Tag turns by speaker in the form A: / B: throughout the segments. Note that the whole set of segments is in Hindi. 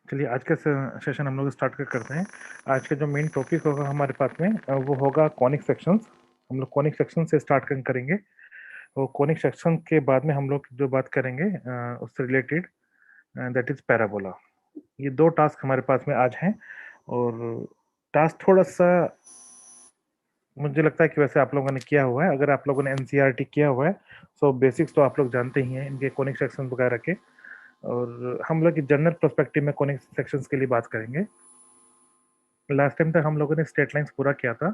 A: चलिए आज का सेशन हम लोग स्टार्ट करते हैं। आज का जो मेन टॉपिक होगा हमारे पास में वो होगा कॉनिक सेक्शंस। हम लोग कॉनिक सेक्शन से स्टार्ट करेंगे। वो कॉनिक सेक्शन के बाद में हम लोग जो बात करेंगे उससे रिलेटेड दैट इज पैराबोला। ये दो टास्क हमारे पास में आज हैं। और टास्क थोड़ा सा मुझे लगता है कि वैसे आप लोगों ने किया हुआ है। अगर आप लोगों ने एनसीईआरटी किया हुआ है सो बेसिक्स तो आप लोग जानते ही हैं इनके कॉनिक सेक्शन वगैरह के। और हम लोग जनरल पर्सपेक्टिव में कॉनिक सेक्शंस के लिए बात करेंगे। लास्ट टाइम तक हम लोगों ने स्ट्रेट लाइंस पूरा किया था।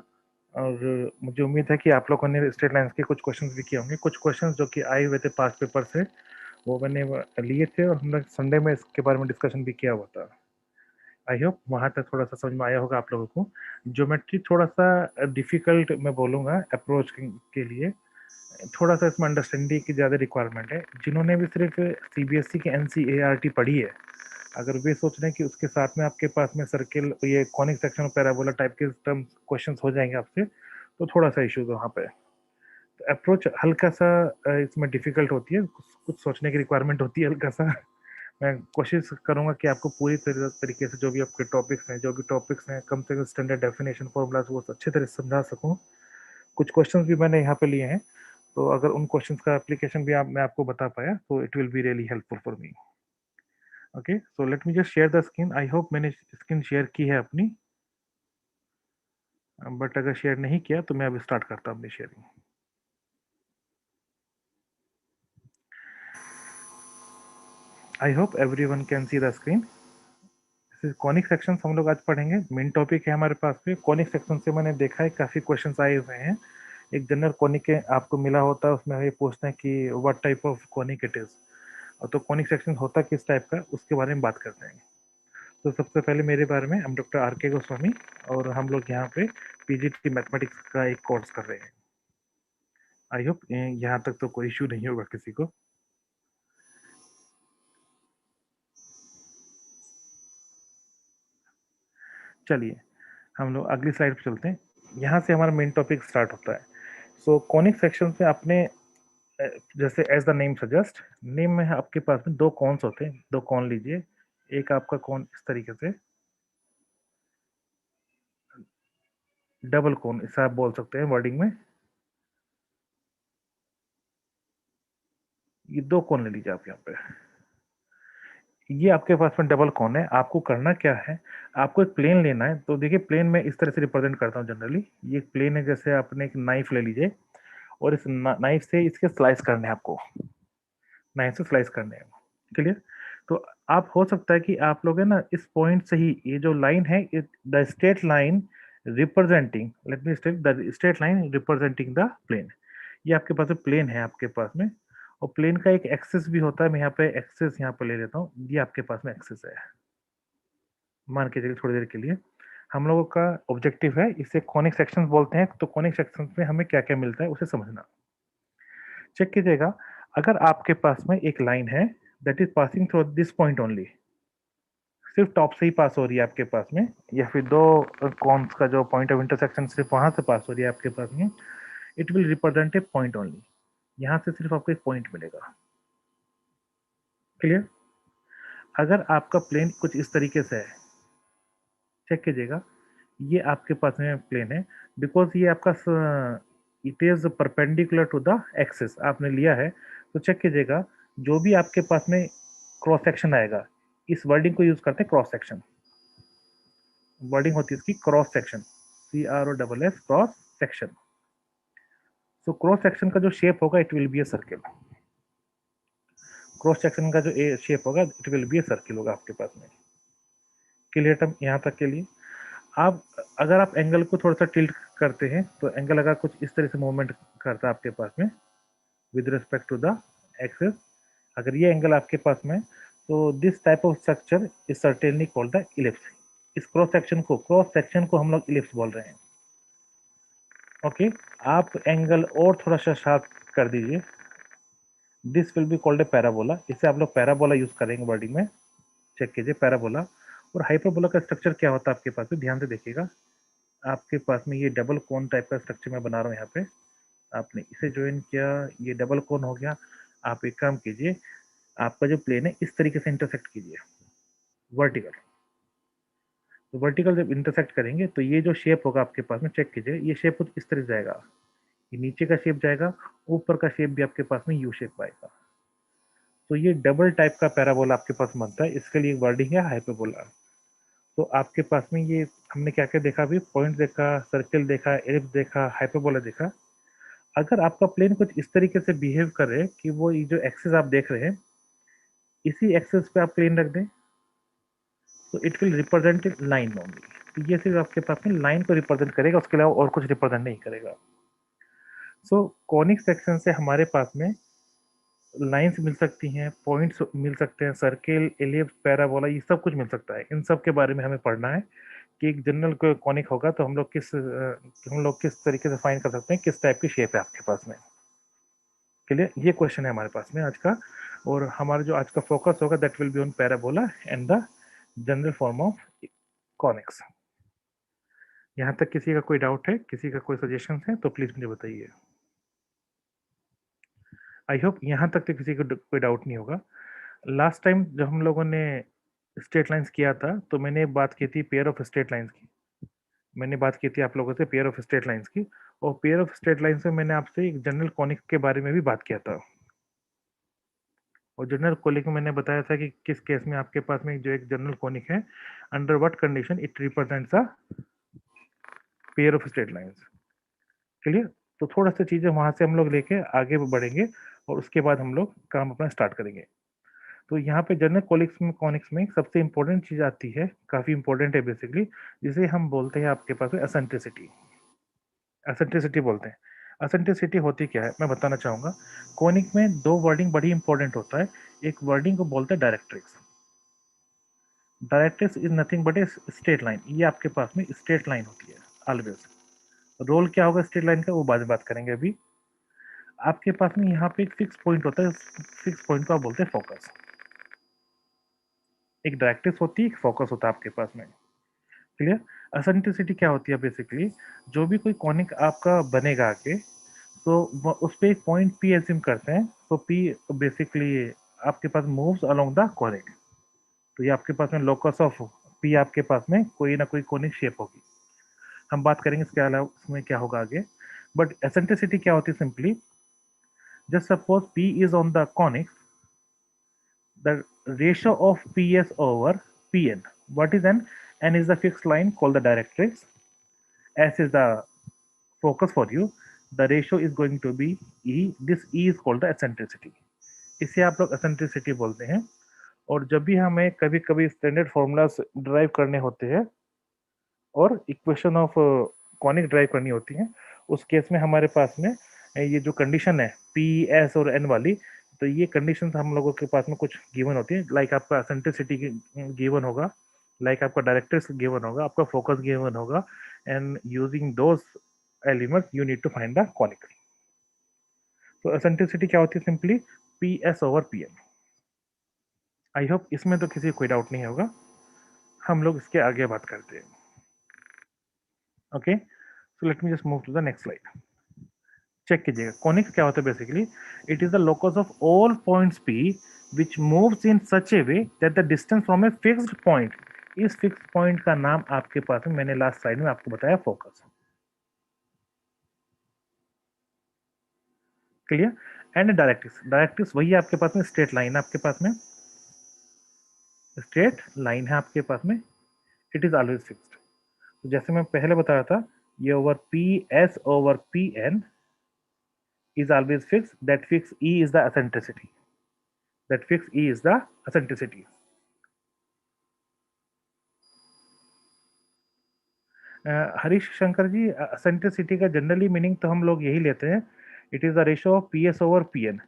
A: और मुझे उम्मीद है कि आप लोगों ने स्ट्रेट लाइंस के कुछ क्वेश्चंस भी किए होंगे। कुछ क्वेश्चंस जो कि आए हुए थे पास्ट पेपर से वो मैंने लिए थे और हम लोग संडे में इसके बारे में डिस्कशन भी किया हुआ था। आई होप वहाँ तक थोड़ा सा समझ में आया होगा आप लोगों को। ज्योमेट्री थोड़ा सा डिफिकल्ट मैं बोलूँगा अप्रोच के लिए। थोड़ा सा इसमें अंडरस्टैंडिंग की ज़्यादा रिक्वायरमेंट है। जिन्होंने भी सिर्फ सीबीएसई की एनसीईआरटी पढ़ी है, अगर वे सोच रहे हैं कि उसके साथ में आपके पास में सर्किल ये कॉनिक सेक्शन और पैराबोला टाइप के टर्म क्वेश्चंस हो जाएंगे आपसे, तो थोड़ा सा इश्यूज वहाँ पे। अप्रोच हल्का सा इसमें डिफिकल्ट होती है, कुछ सोचने की रिक्वायरमेंट होती है हल्का सा। मैं कोशिश करूंगा कि आपको पूरी तरीके से जो भी आपके टॉपिक्स हैं कम से कम स्टैंडर्ड डेफिनेशन फॉर्मूलाज वो अच्छे तरह से समझा सकूं। कुछ क्वेश्चंस भी मैंने यहाँ पे लिए हैं, तो अगर उन क्वेश्चंस का एप्लीकेशन भी मैं आपको बता पाया तो it will be really helpful for me. Okay, so let me just share the screen. I hope मैंने स्क्रीन शेयर की है अपनी, बट अगर शेयर नहीं किया तो मैं अब स्टार्ट करता हूँ अपनी sharing. I hope every one can see the screen. Conic section हम लोग आज पढ़ेंगे। मेन टॉपिक है हमारे पास में कॉनिक सेक्शन से। मैंने देखा है काफ़ी क्वेश्चंस आए हुए हैं। एक जनरल कॉनिक के आपको मिला होता है, उसमें ये पूछते हैं कि what type of conic it is. और तो कॉनिक सेक्शन होता किस टाइप का उसके बारे में बात करते हैं। तो सबसे पहले मेरे बारे में, हम डॉक्टर आर के गोस्वामी और हम लोग यहाँ पे पीजीटी मैथमेटिक्स का एक कोर्स कर रहे हैं। आई होप यहाँ तक तो कोई इशू नहीं होगा किसी को। चलिए हम लोग अगली स्लाइड पे चलते हैं। यहाँ से हमारा मेन टॉपिक स्टार्ट होता है। सो कॉनिक सेक्शन में आपने जैसे as the name suggest, name में आपके पास में दो कॉन्स होते हैं। दो कॉन लीजिए। एक आपका कॉन इस तरीके से डबल कॉन, इसे आप बोल सकते हैं वर्डिंग में। ये दो कॉन ले लीजिए आप यहाँ पे। ये आपके पास में डबल कॉन है। आपको करना क्या है, आपको एक प्लेन लेना है। तो देखिए प्लेन में इस तरह से रिप्रेजेंट करता हूँ जनरली। ये एक प्लेन है, जैसे आपने एक नाइफ ले लीजिए और इस नाइफ से इसके स्लाइस करने हैं आपको। नाइफ से स्लाइस करने हैं। क्लियर? तो आप हो सकता है कि आप लोग है ना इस पॉइंट से ही ये जो लाइन है, the straight line representing, let me state the straight line representing the plane. ये आपके पास में प्लेन है आपके पास में। और प्लेन का एक एक्सिस भी होता है। मैं यहाँ पे एक्सिस यहाँ पे ले लेता हूँ। ये आपके पास में एक्सिस है। मान के चलिए थोड़ी देर के लिए हम लोगों का ऑब्जेक्टिव है, इसे कॉनिक सेक्शंस बोलते हैं। तो कॉनिक सेक्शंस में हमें क्या क्या मिलता है उसे समझना। चेक कीजिएगा, अगर आपके पास में एक लाइन है that is passing through this point only, सिर्फ टॉप से ही पास हो रही है आपके पास में, या फिर दो कॉन्स का जो पॉइंट ऑफ इंटरसेक्शन सिर्फ वहां से पास हो रही है आपके पास में, it will represent a point only. यहाँ से सिर्फ आपको एक पॉइंट मिलेगा। क्लियर? अगर आपका प्लेन कुछ इस तरीके से है, चेक कीजिएगा, ये आपके पास में प्लेन है। बिकॉज ये आपका it is perpendicular to the axis आपने लिया है। तो चेक कीजिएगा, जो भी आपके पास में क्रॉस सेक्शन आएगा, इस वर्डिंग को यूज करते हैं क्रॉस सेक्शन। वर्डिंग होती है इसकी cross section, CROSS cross section. So cross section का जो शेप होगा it will be a circle. Cross section का जो शेप होगा it will be a circle होगा आपके पास में। क्लियर टर्म यहाँ तक के लिए? आप अगर आप एंगल को थोड़ा सा टिल्ट करते हैं तो एंगल अगर कुछ इस तरह से मूवमेंट करता है आपके पास में with respect to the axis, अगर ये एंगल आपके पास में, तो this type of structure is certainly called the ellipse. इस क्रॉस सेक्शन को हम लोग इलिप्स बोल रहे हैं। ओके, आप एंगल और थोड़ा सा शार्प कर दीजिए। This will be called a parabola. इसे आप लोग पैराबोला यूज करेंगे वर्डिंग में। चेक कीजिए पैराबोला। और हाइपरबोला का स्ट्रक्चर क्या होता है आपके पास में, ध्यान से देखिएगा। आपके पास में ये डबल कोन टाइप का स्ट्रक्चर मैं बना रहा हूँ यहाँ पे। आपने इसे ज्वाइन किया, ये डबल कोन हो गया। आप एक काम कीजिए, आपका जो प्लेन है इस तरीके से इंटरसेक्ट कीजिए। वर्टिकल। तो वर्टिकल जब इंटरसेक्ट करेंगे तो ये जो शेप होगा आपके पास में, चेक कीजिए, ये शेप कुछ इस तरह जाएगा, ये नीचे का शेप जाएगा, ऊपर का शेप भी आपके पास में यू शेप आएगा। तो ये डबल टाइप का पैराबोला आपके पास बनता है, इसके लिए वर्डिंग है हाइपरबोला। तो आपके पास में ये हमने क्या क्या देखा अभी, पॉइंट देखा, सर्कल देखा, एलिप्स देखा, हाइपरबोला देखा। अगर आपका प्लेन कुछ इस तरीके से बिहेव करे कि वो ये जो एक्सिस आप देख रहे हैं, इसी एक्सिस पे आप प्लेन रख दें, तो it will represent line only. तो ये सिर्फ आपके पास में लाइन को रिप्रेजेंट करेगा, उसके अलावा और कुछ रिप्रेजेंट नहीं करेगा। सो कॉनिक सेक्शन से हमारे पास में लाइंस मिल सकती हैं, पॉइंट्स मिल सकते हैं, सर्किल, एलिप्स, पैराबोला, ये सब कुछ मिल सकता है। इन सब के बारे में हमें पढ़ना है कि एक जनरल कॉनिक होगा तो हम लोग किस तरीके से फाइंड कर सकते हैं किस टाइप की शेप है आपके पास में। क्लियर? ये क्वेश्चन है हमारे पास में आज का, और हमारा जो आज का फोकस होगा that will be on parabola and the general form of conics. यहाँ तक किसी का कोई डाउट है, किसी का कोई सजेशन है तो प्लीज मुझे बताइए। आई होप यहाँ तक तो किसी को कोई डाउट नहीं होगा। लास्ट टाइम जब हम लोगों ने स्ट्रेट लाइंस किया था तो मैंने बात की थी पेयर ऑफ स्ट्रेट लाइंस की, मैंने बात की थी आप लोगों से पेयर ऑफ स्ट्रेट लाइंस की, और पेयर ऑफ स्ट्रेट लाइंस में मैंने आपसे एक जनरल कॉनिक के बारे में भी बात किया था। और जनरल कॉनिक में मैंने बताया था कि किस केस में आपके पास में जो एक जनरल कॉनिक है, under what condition it represents a pair of straight lines. Clear? तो थोड़ा सा चीजें वहां से हम लोग लेके आगे बढ़ेंगे और उसके बाद हम लोग काम अपना स्टार्ट करेंगे। तो यहाँ पे जनरल कॉनिक्स में सबसे इंपॉर्टेंट चीज आती है, काफी इंपॉर्टेंट है बेसिकली, जिसे हम बोलते हैं आपके पास में एसेंट्रिसिटी। एसेंट्रिसिटी बोलते हैं। एसेंट्रिसिटी होती क्या है मैं बताना चाहूंगा। कॉनिक में दो वर्डिंग बड़ी इंपॉर्टेंट होता है। एक वर्डिंग को बोलते हैं directrix. Directrix is nothing but a straight line. ये आपके पास में स्ट्रेट लाइन होती है ऑलवेज। रोल क्या होगा स्ट्रेट लाइन का वो बाद में बात करेंगे। अभी आपके पास में यहाँ पे एक फिक्स पॉइंट होता है, फिक्स पॉइंट को आप बोलते हैं फोकस। एक डायरेक्ट्रिक्स होती है, एक फोकस होता है आपके पास में। क्लियर? एसेंट्रिसिटी क्या होती है बेसिकली, जो भी कोई कॉनिक आपका बनेगा आगे, तो उस पे एक पॉइंट पी एज्यूम करते हैं, तो पी बेसिकली आपके पास मूव्स अलोंग द कॉनिक। तो ये आपके पास में लोकस ऑफ पी, आपके पास में कोई ना कोई कॉनिक शेप होगी। हम बात करेंगे इसके अलावा उसमें क्या होगा आगे। बट एसेंट्रिसिटी क्या होती है, simply just suppose P is on the conic, the ratio of PS over Pn. What is n? N is the fixed line called the directrix. S is the focus for you. The ratio is going to be E. This E is called the eccentricity. इसे आप लोग eccentricity बोलते हैं। और जब भी हमें कभी कभी स्टैंडर्ड फॉर्मूलाज ड्राइव करने होते हैं और इक्वेशन ऑफ कॉनिक ड्राइव करनी होती है, उस केस में हमारे पास में ये जो कंडीशन है पी एस और एन वाली, तो ये कंडीशन हम लोगों के पास में कुछ गिवन होती है। लाइक आपका एसेंट्रिसिटी गिवन होगा, लाइक आपका डायरेक्ट्रिक्स गिवन होगा, आपका फोकस गिवन होगा, and using those elements you need to find the conic. तो एसेंट्रिसिटी क्या होती है, simply P S over P N. I hope इसमें तो किसी को कोई डाउट नहीं होगा। हम लोग इसके आगे बात करते हैं। Okay, so let me just move to the next slide. Check कीजिएगा कॉनिक्स क्या होता है basically. It is the locus of all points P which moves in such a way that the distance from a fixed point, इस फिक्स्ड पॉइंट का नाम आपके पास में मैंने लास्ट स्लाइड में आपको बताया focus. Clear? And directrix, directrix वही है आपके पास में, स्ट्रेट लाइन है आपके पास में, स्ट्रेट लाइन है आपके पास में, इट इज ऑलवेज फिक्स्ड। तो जैसे मैं पहले बताया था, ये over P S over P N is always fixed. That fixed E is the eccentricity. That fixed E is the eccentricity. Harish Shankar ji, eccentricity का जनरली मीनिंग तो हम लोग यही लेते हैं, it is the ratio of P S over P N.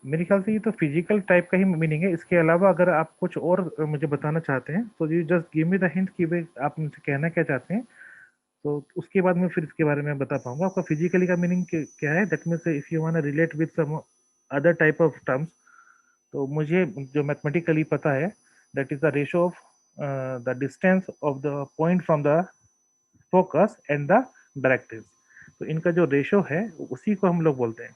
A: मेरे ख्याल से ये तो फिजिकल टाइप का ही मीनिंग है। इसके अलावा अगर आप कुछ और मुझे बताना चाहते हैं तो you just give me the hint कि भाई आप मुझसे कहना क्या चाहते हैं, तो उसके बाद मैं फिर इसके बारे में बता पाऊंगा। आपका फिजिकली का मीनिंग क्या है, that means if you want relate with some other type of terms, तो मुझे जो मैथमेटिकली पता है, that is the ratio of the distance of the point from the focus and the directrix. तो इनका जो रेशियो है उसी को हम लोग बोलते हैं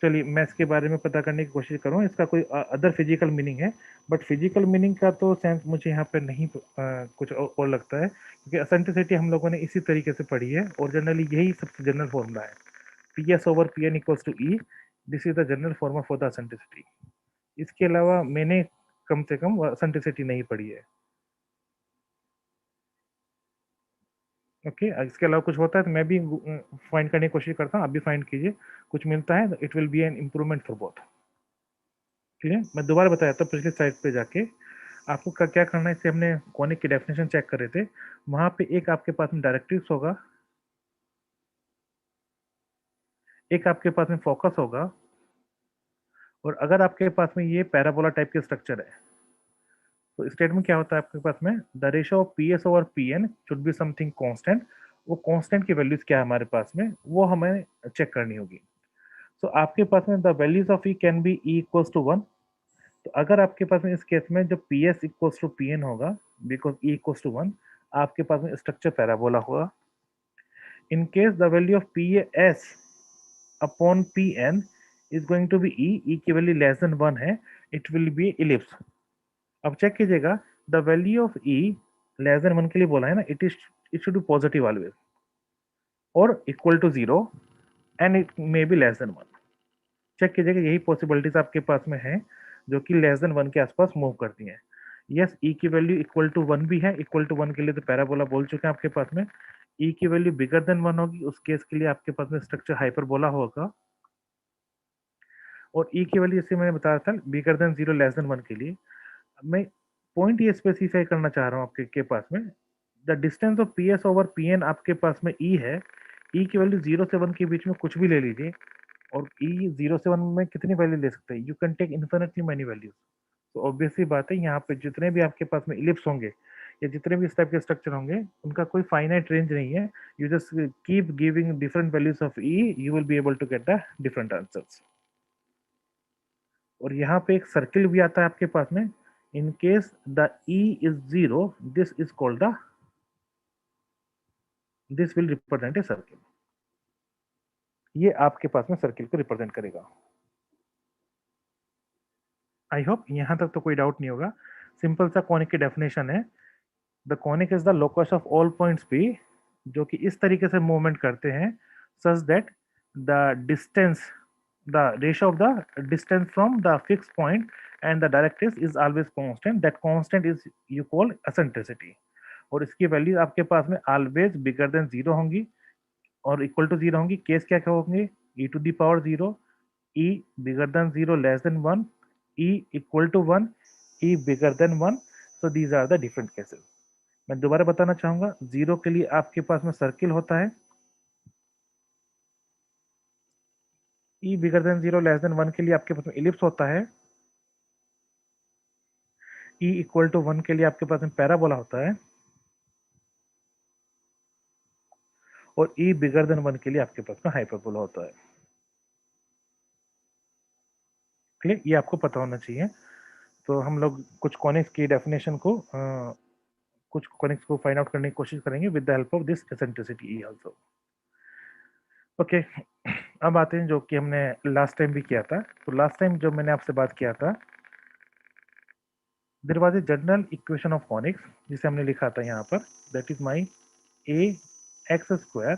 A: चलिए मैं इसके बारे में पता करने की कोशिश करूँ, इसका कोई अदर फिजिकल मीनिंग है, बट फिजिकल मीनिंग का तो सेंस मुझे यहाँ पे नहीं कुछ और लगता है, क्योंकि एसेंट्रिसिटी हम लोगों ने इसी तरीके से पढ़ी है और जनरली यही सबसे जनरल फॉर्मूला है, P S over P N equals to E, this is the general formula for the eccentricity. इसके अलावा मैंने कम से कम एसेंट्रिसिटी नहीं पढ़ी है। ओके इसके अलावा कुछ होता है तो मैं भी फाइंड करने की कोशिश करता हूँ, आप भी फाइंड कीजिए, कुछ मिलता है it will B an improvement for both. ठीक है, मैं दोबारा बताया था पिछले साइड पे जाके आपको क्या करना है। इससे हमने कॉनिक की डेफिनेशन चेक कर रहे थे, वहां पे एक आपके पास में डायरेक्ट्रिक्स होगा, एक आपके पास में फोकस होगा, और अगर आपके पास में ये पैराबोला टाइप के स्ट्रक्चर है तो स्टेटमेंट क्या होता है आपके पास में, the ratio of P S over P N should be something constant. वो कॉन्स्टेंट की वैल्यूज क्या है हमारे पास में, वो हमें चेक करनी होगी। सो आपके पास में the values of E can be E equals to 1। तो अगर आपके पास में इस केस में जो P S equals to P N होगा, बिकॉज ई इक्वल्स टू 1, आपके पास में स्ट्रक्चर पैराबोला होगा। In case the value of P S upon P N is going to be E, E की वैल्यू लेस देन 1 है, इट विल बी इलिप्स। अब चेक कीजिएगा, the value of E less than 1 के लिए बोला है ना, it should be positive always और equal to 0 and it may be less than 1। Check कीजिएगा, यही पॉसिबिलिटीज आपके पास में है जो कि लेस देन 1 के आसपास मूव करती हैं। यस, ई की वैल्यू इक्वल टू 1 भी है, इक्वल टू 1 के लिए तो पैराबोला बोल चुके हैं आपके पास में। ई की वैल्यू बिगर देन 1 होगी, उस केस के लिए आपके पास में स्ट्रक्चर हाइपरबोला होगा। और ई की वैल्यू जैसे मैंने बताया था बिगर देन 0 लेस देन 1 के लिए, मैं पॉइंट ये स्पेसिफाई करना चाह रहा हूँ आपके के पास में, the distance of P S over P N आपके पास में ई है, ई की वैल्यू 0 से 1 के बीच में कुछ भी ले लीजिए, और ई 0 से 1 में कितनी वैल्यू ले सकते हैं, you can take infinitely many values. तो ऑब्वियसली बात है, यहाँ पे जितने भी आपके पास में इलिप्स होंगे या जितने भी इस टाइप के स्ट्रक्चर होंगे, उनका कोई फाइनाइट रेंज नहीं है। You just keep giving different values of E, you will be able to get the different answers. और यहाँ पे एक सर्किल भी आता है आपके पास में, in case the E is 0, this is called the, this will represent a circle. ये आपके पास में सर्किल को रिप्रेजेंट करेगा। आई होप यहाँ तक तो कोई डाउट नहीं होगा। सिंपल सा कॉनिक की डेफिनेशन है, the conic is the locus of all points P, जो कि इस तरीके से मूवमेंट करते हैं such that the distance, the ratio of the distance from the fixed point and the directrix is always constant, that constant is you call eccentricity। और इसकी वैल्यू आपके पास में ऑलवेज बिगर देन 0 होंगी और इक्वल टू 0 होंगी। केस क्या क्या होंगे, e to the power 0, e bigger than 0 less than 1, e equal to 1, e bigger than 1। So these are the different cases. मैं दोबारा बताना चाहूंगा, 0 के लिए आपके पास में सर्किल होता है, e bigger than 0 less than 1 के लिए आपके पास में इलिप्स होता है, e इक्वल टू 1 के लिए आपके पास में पैराबोला होता है, और e बिगर देन 1 के लिए आपके पास में हाइपरबोला होता है। क्लियर, ये आपको पता होना चाहिए। तो हम लोग कुछ कॉनिक्स की डेफिनेशन को कुछ कॉनिक्स को फाइंड आउट करने की कोशिश करेंगे with the help of this eccentricity E also. Okay, अब आते हैं जो कि हमने लास्ट टाइम भी किया था। तो लास्ट टाइम जो मैंने आपसे बात किया था, there was a general equation of conics, जिसे हमने लिखा था यहाँ पर, that is my A X square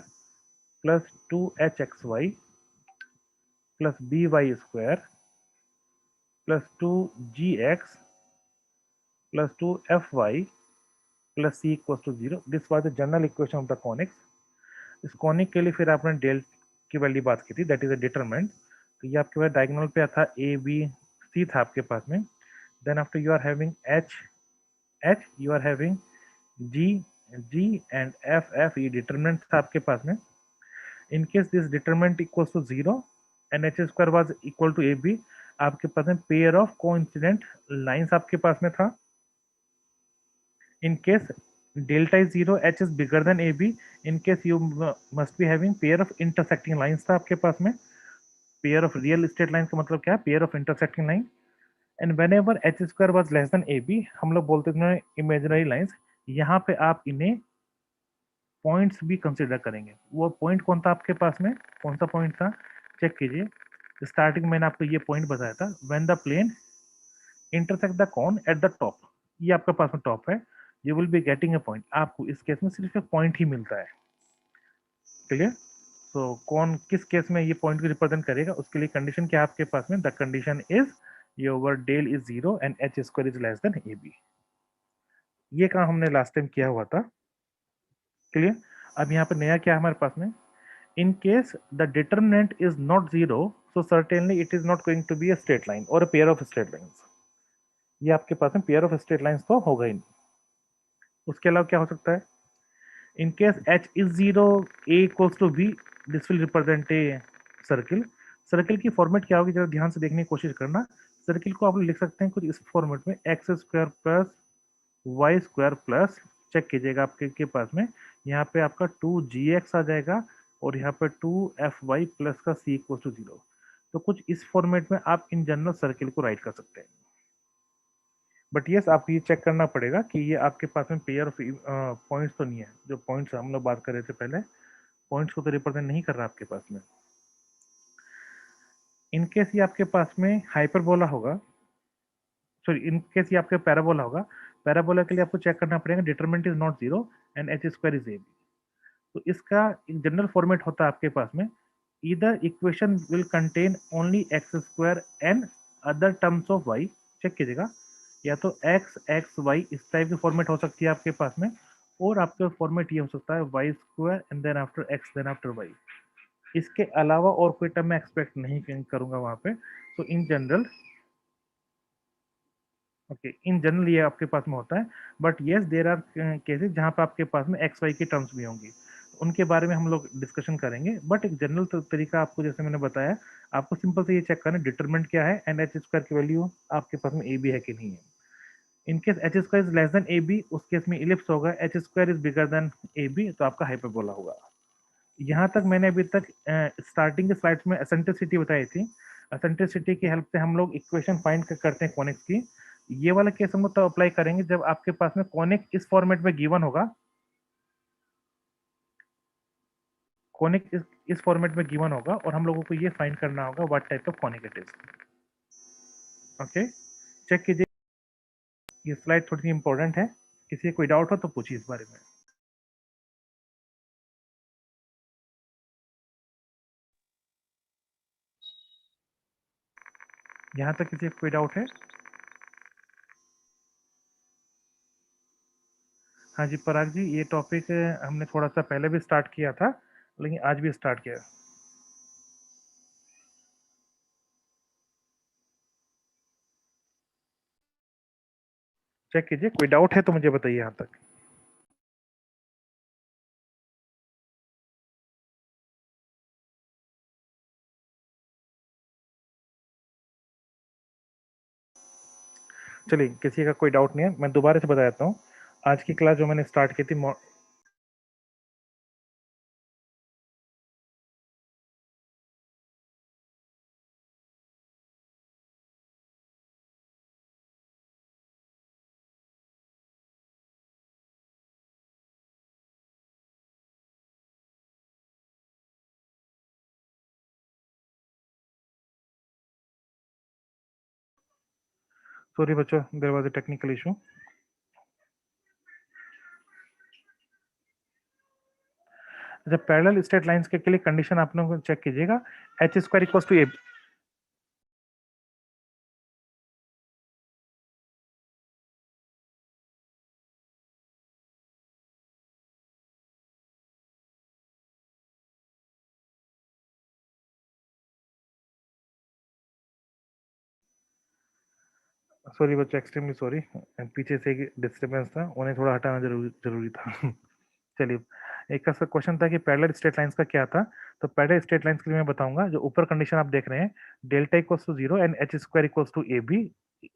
A: plus 2hxy plus by square plus 2gx plus 2fy plus c equals to 0। This was the general equation of the conics. इस कॉनिक के लिए फिर आपने डेल की वैल्यू बात की थी, दैट इज अ डिटरमिनेंट। तो ये आपके पास डायगोनल पे था, ए बी सी था आपके पास में। Then after you are having H you are having G G and F, ये डिटरमिनेंट था आपके पास में। In case this determinant equals to 0 and H square was equal to A B, आपके पास में पेयर ऑफ कोइंसिडेंट लाइंस आपके पास में था। In case delta is 0, H is bigger than A B, in case you must be having pair of intersecting lines था आपके पास में। Pair of real state lines का मतलब क्या है, pair of intersecting line. And whenever H square was less than A B, हम लोग बोलते थे इमेजिनरी लाइंस, यहाँ पे आप इन्हें पॉइंट्स भी कंसिडर करेंगे। वो पॉइंट कौन था आपके पास में, कौन सा पॉइंट था, चेक कीजिए। स्टार्टिंग मैंने आपको ये पॉइंट बताया था, when the plane intersect the cone at the top, ये आपके पास में टॉप है, you will be getting a point. आपको इस केस में सिर्फ एक पॉइंट ही मिलता है। क्लियर? तो कौन किस केस में ये पॉइंट को रिप्रेजेंट करेगा, उसके लिए कंडीशन क्या है आपके पास में, the condition is your del is zero and H square is less than A B. ये काम हमने लास्ट टाइम किया हुआ था। क्लियर? अब यहाँ पे नया क्या है हमारे पास में, in case the determinant is not zero, so certainly it is not going to be a straight line और a pair of straight lines. ये आपके पास में पेयर ऑफ स्ट्रेट लाइंस तो होगा ही नहीं। उसके अलावा क्या हो सकता है, in case h is 0, a equals to b, this will represent a circle। Circle की फॉर्मेट क्या होगी, जरा ध्यान से देखने की कोशिश करना। सर्किल को आप लिख सकते हैं कुछ इस फॉर्मेट में, X square plus Y square plus, check कीजिएगा आपके के पास में, यहाँ पे आपका 2gx आ जाएगा और यहाँ पे 2fy प्लस का c इक्वल टू 0। तो कुछ इस फॉर्मेट में आप इन जनरल सर्किल को राइट कर सकते हैं। बट यस, आपको ये चेक करना पड़ेगा कि ये आपके पास में पेयर ऑफ पॉइंट्स तो नहीं है। जो पॉइंट्स हम लोग बात कर रहे थे पहले, पॉइंट्स को तो रिप्रेजेंट नहीं कर रहा आपके पास में। इन केस ये आपके पास में हाइपरबोला होगा, सॉरी इन केस ये आपके पैराबोला होगा, पैराबोला के लिए आपको चेक करना पड़ेगा determinant is not zero and H square is A B. तो इसका एक जनरल फॉर्मेट होता है आपके पास में, either equation will contain only X square and other terms of Y. Check कीजिएगा, या तो एक्स एक्स वाई इस टाइप की फॉर्मेट हो सकती है आपके पास में, और आपका फॉर्मेट ये हो सकता है Y square and then after X then after Y. इसके अलावा और कोई टर्म मैं एक्सपेक्ट नहीं करूंगा वहां पे। तो in general, okay, in general ये आपके पास में होता है। But yes, there are cases जहाँ पे आपके पास में एक्स वाई की टर्म्स भी होंगी, उनके बारे में हम लोग डिस्कशन करेंगे। बट एक जनरल तरीका आपको जैसे मैंने बताया, आपको सिंपल से ये चेक करना डिटरमिनेंट क्या है एंड एच स्क्वायर की वैल्यू आपके पास में ए बी है कि नहीं है। In case H square is less than A B, उस केस में इलिप्स होगा, H square is bigger than A B, तो आपका हाइपरबोला होगा। यहाँ तक मैंने अभी तक स्टार्टिंग के स्लाइड्स में एसेंट्रिसिटी बताई थी। एसेंट्रिसिटी की हेल्प से हम लोग इक्वेशन फाइंड करते हैं कॉनिक्स की। ये वाला केस हम लोग तब अप्लाई करेंगे जब आपके पास में कॉनिक इस फॉर्मेट में गिवन होगा, कॉनिक इस फॉर्मेट में गिवन होगा और हम लोगों को ये फाइंड करना होगा what type of conic it is. Okay, check कीजिए, ये स्लाइड थोड़ी सी इंपॉर्टेंट है, किसी को कोई डाउट हो तो पूछिए इस बारे में। यहाँ तक किसी को कोई डाउट है? हाँ जी पराग जी, ये टॉपिक हमने थोड़ा सा पहले भी स्टार्ट किया था, लेकिन आज भी स्टार्ट किया। चेक कीजिए, कोई डाउट है तो मुझे बताइए यहाँ तक। चलिए, किसी का कोई डाउट नहीं है, मैं दोबारा से बता देता हूँ। आज की क्लास जो मैंने स्टार्ट की थी, सॉरी बच्चों, there was a technical issue. जब पैरेलल स्ट्रेट लाइंस के लिए कंडीशन आप लोगों को चेक कीजिएगा, H square equals to A. Sorry बच्चों, एक्सट्रीमली सॉरी, पीछे से डिस्टर्बेंस था, उन्हें थोड़ा हटाना जरूरी जरूरी था। चलिए, एक का क्वेश्चन था कि पैरेलल स्ट्रेट लाइंस का क्या था। तो पैरेलल स्ट्रेट लाइंस के लिए मैं बताऊंगा, जो ऊपर कंडीशन आप देख रहे हैं, delta equals to zero and H square equals to A B,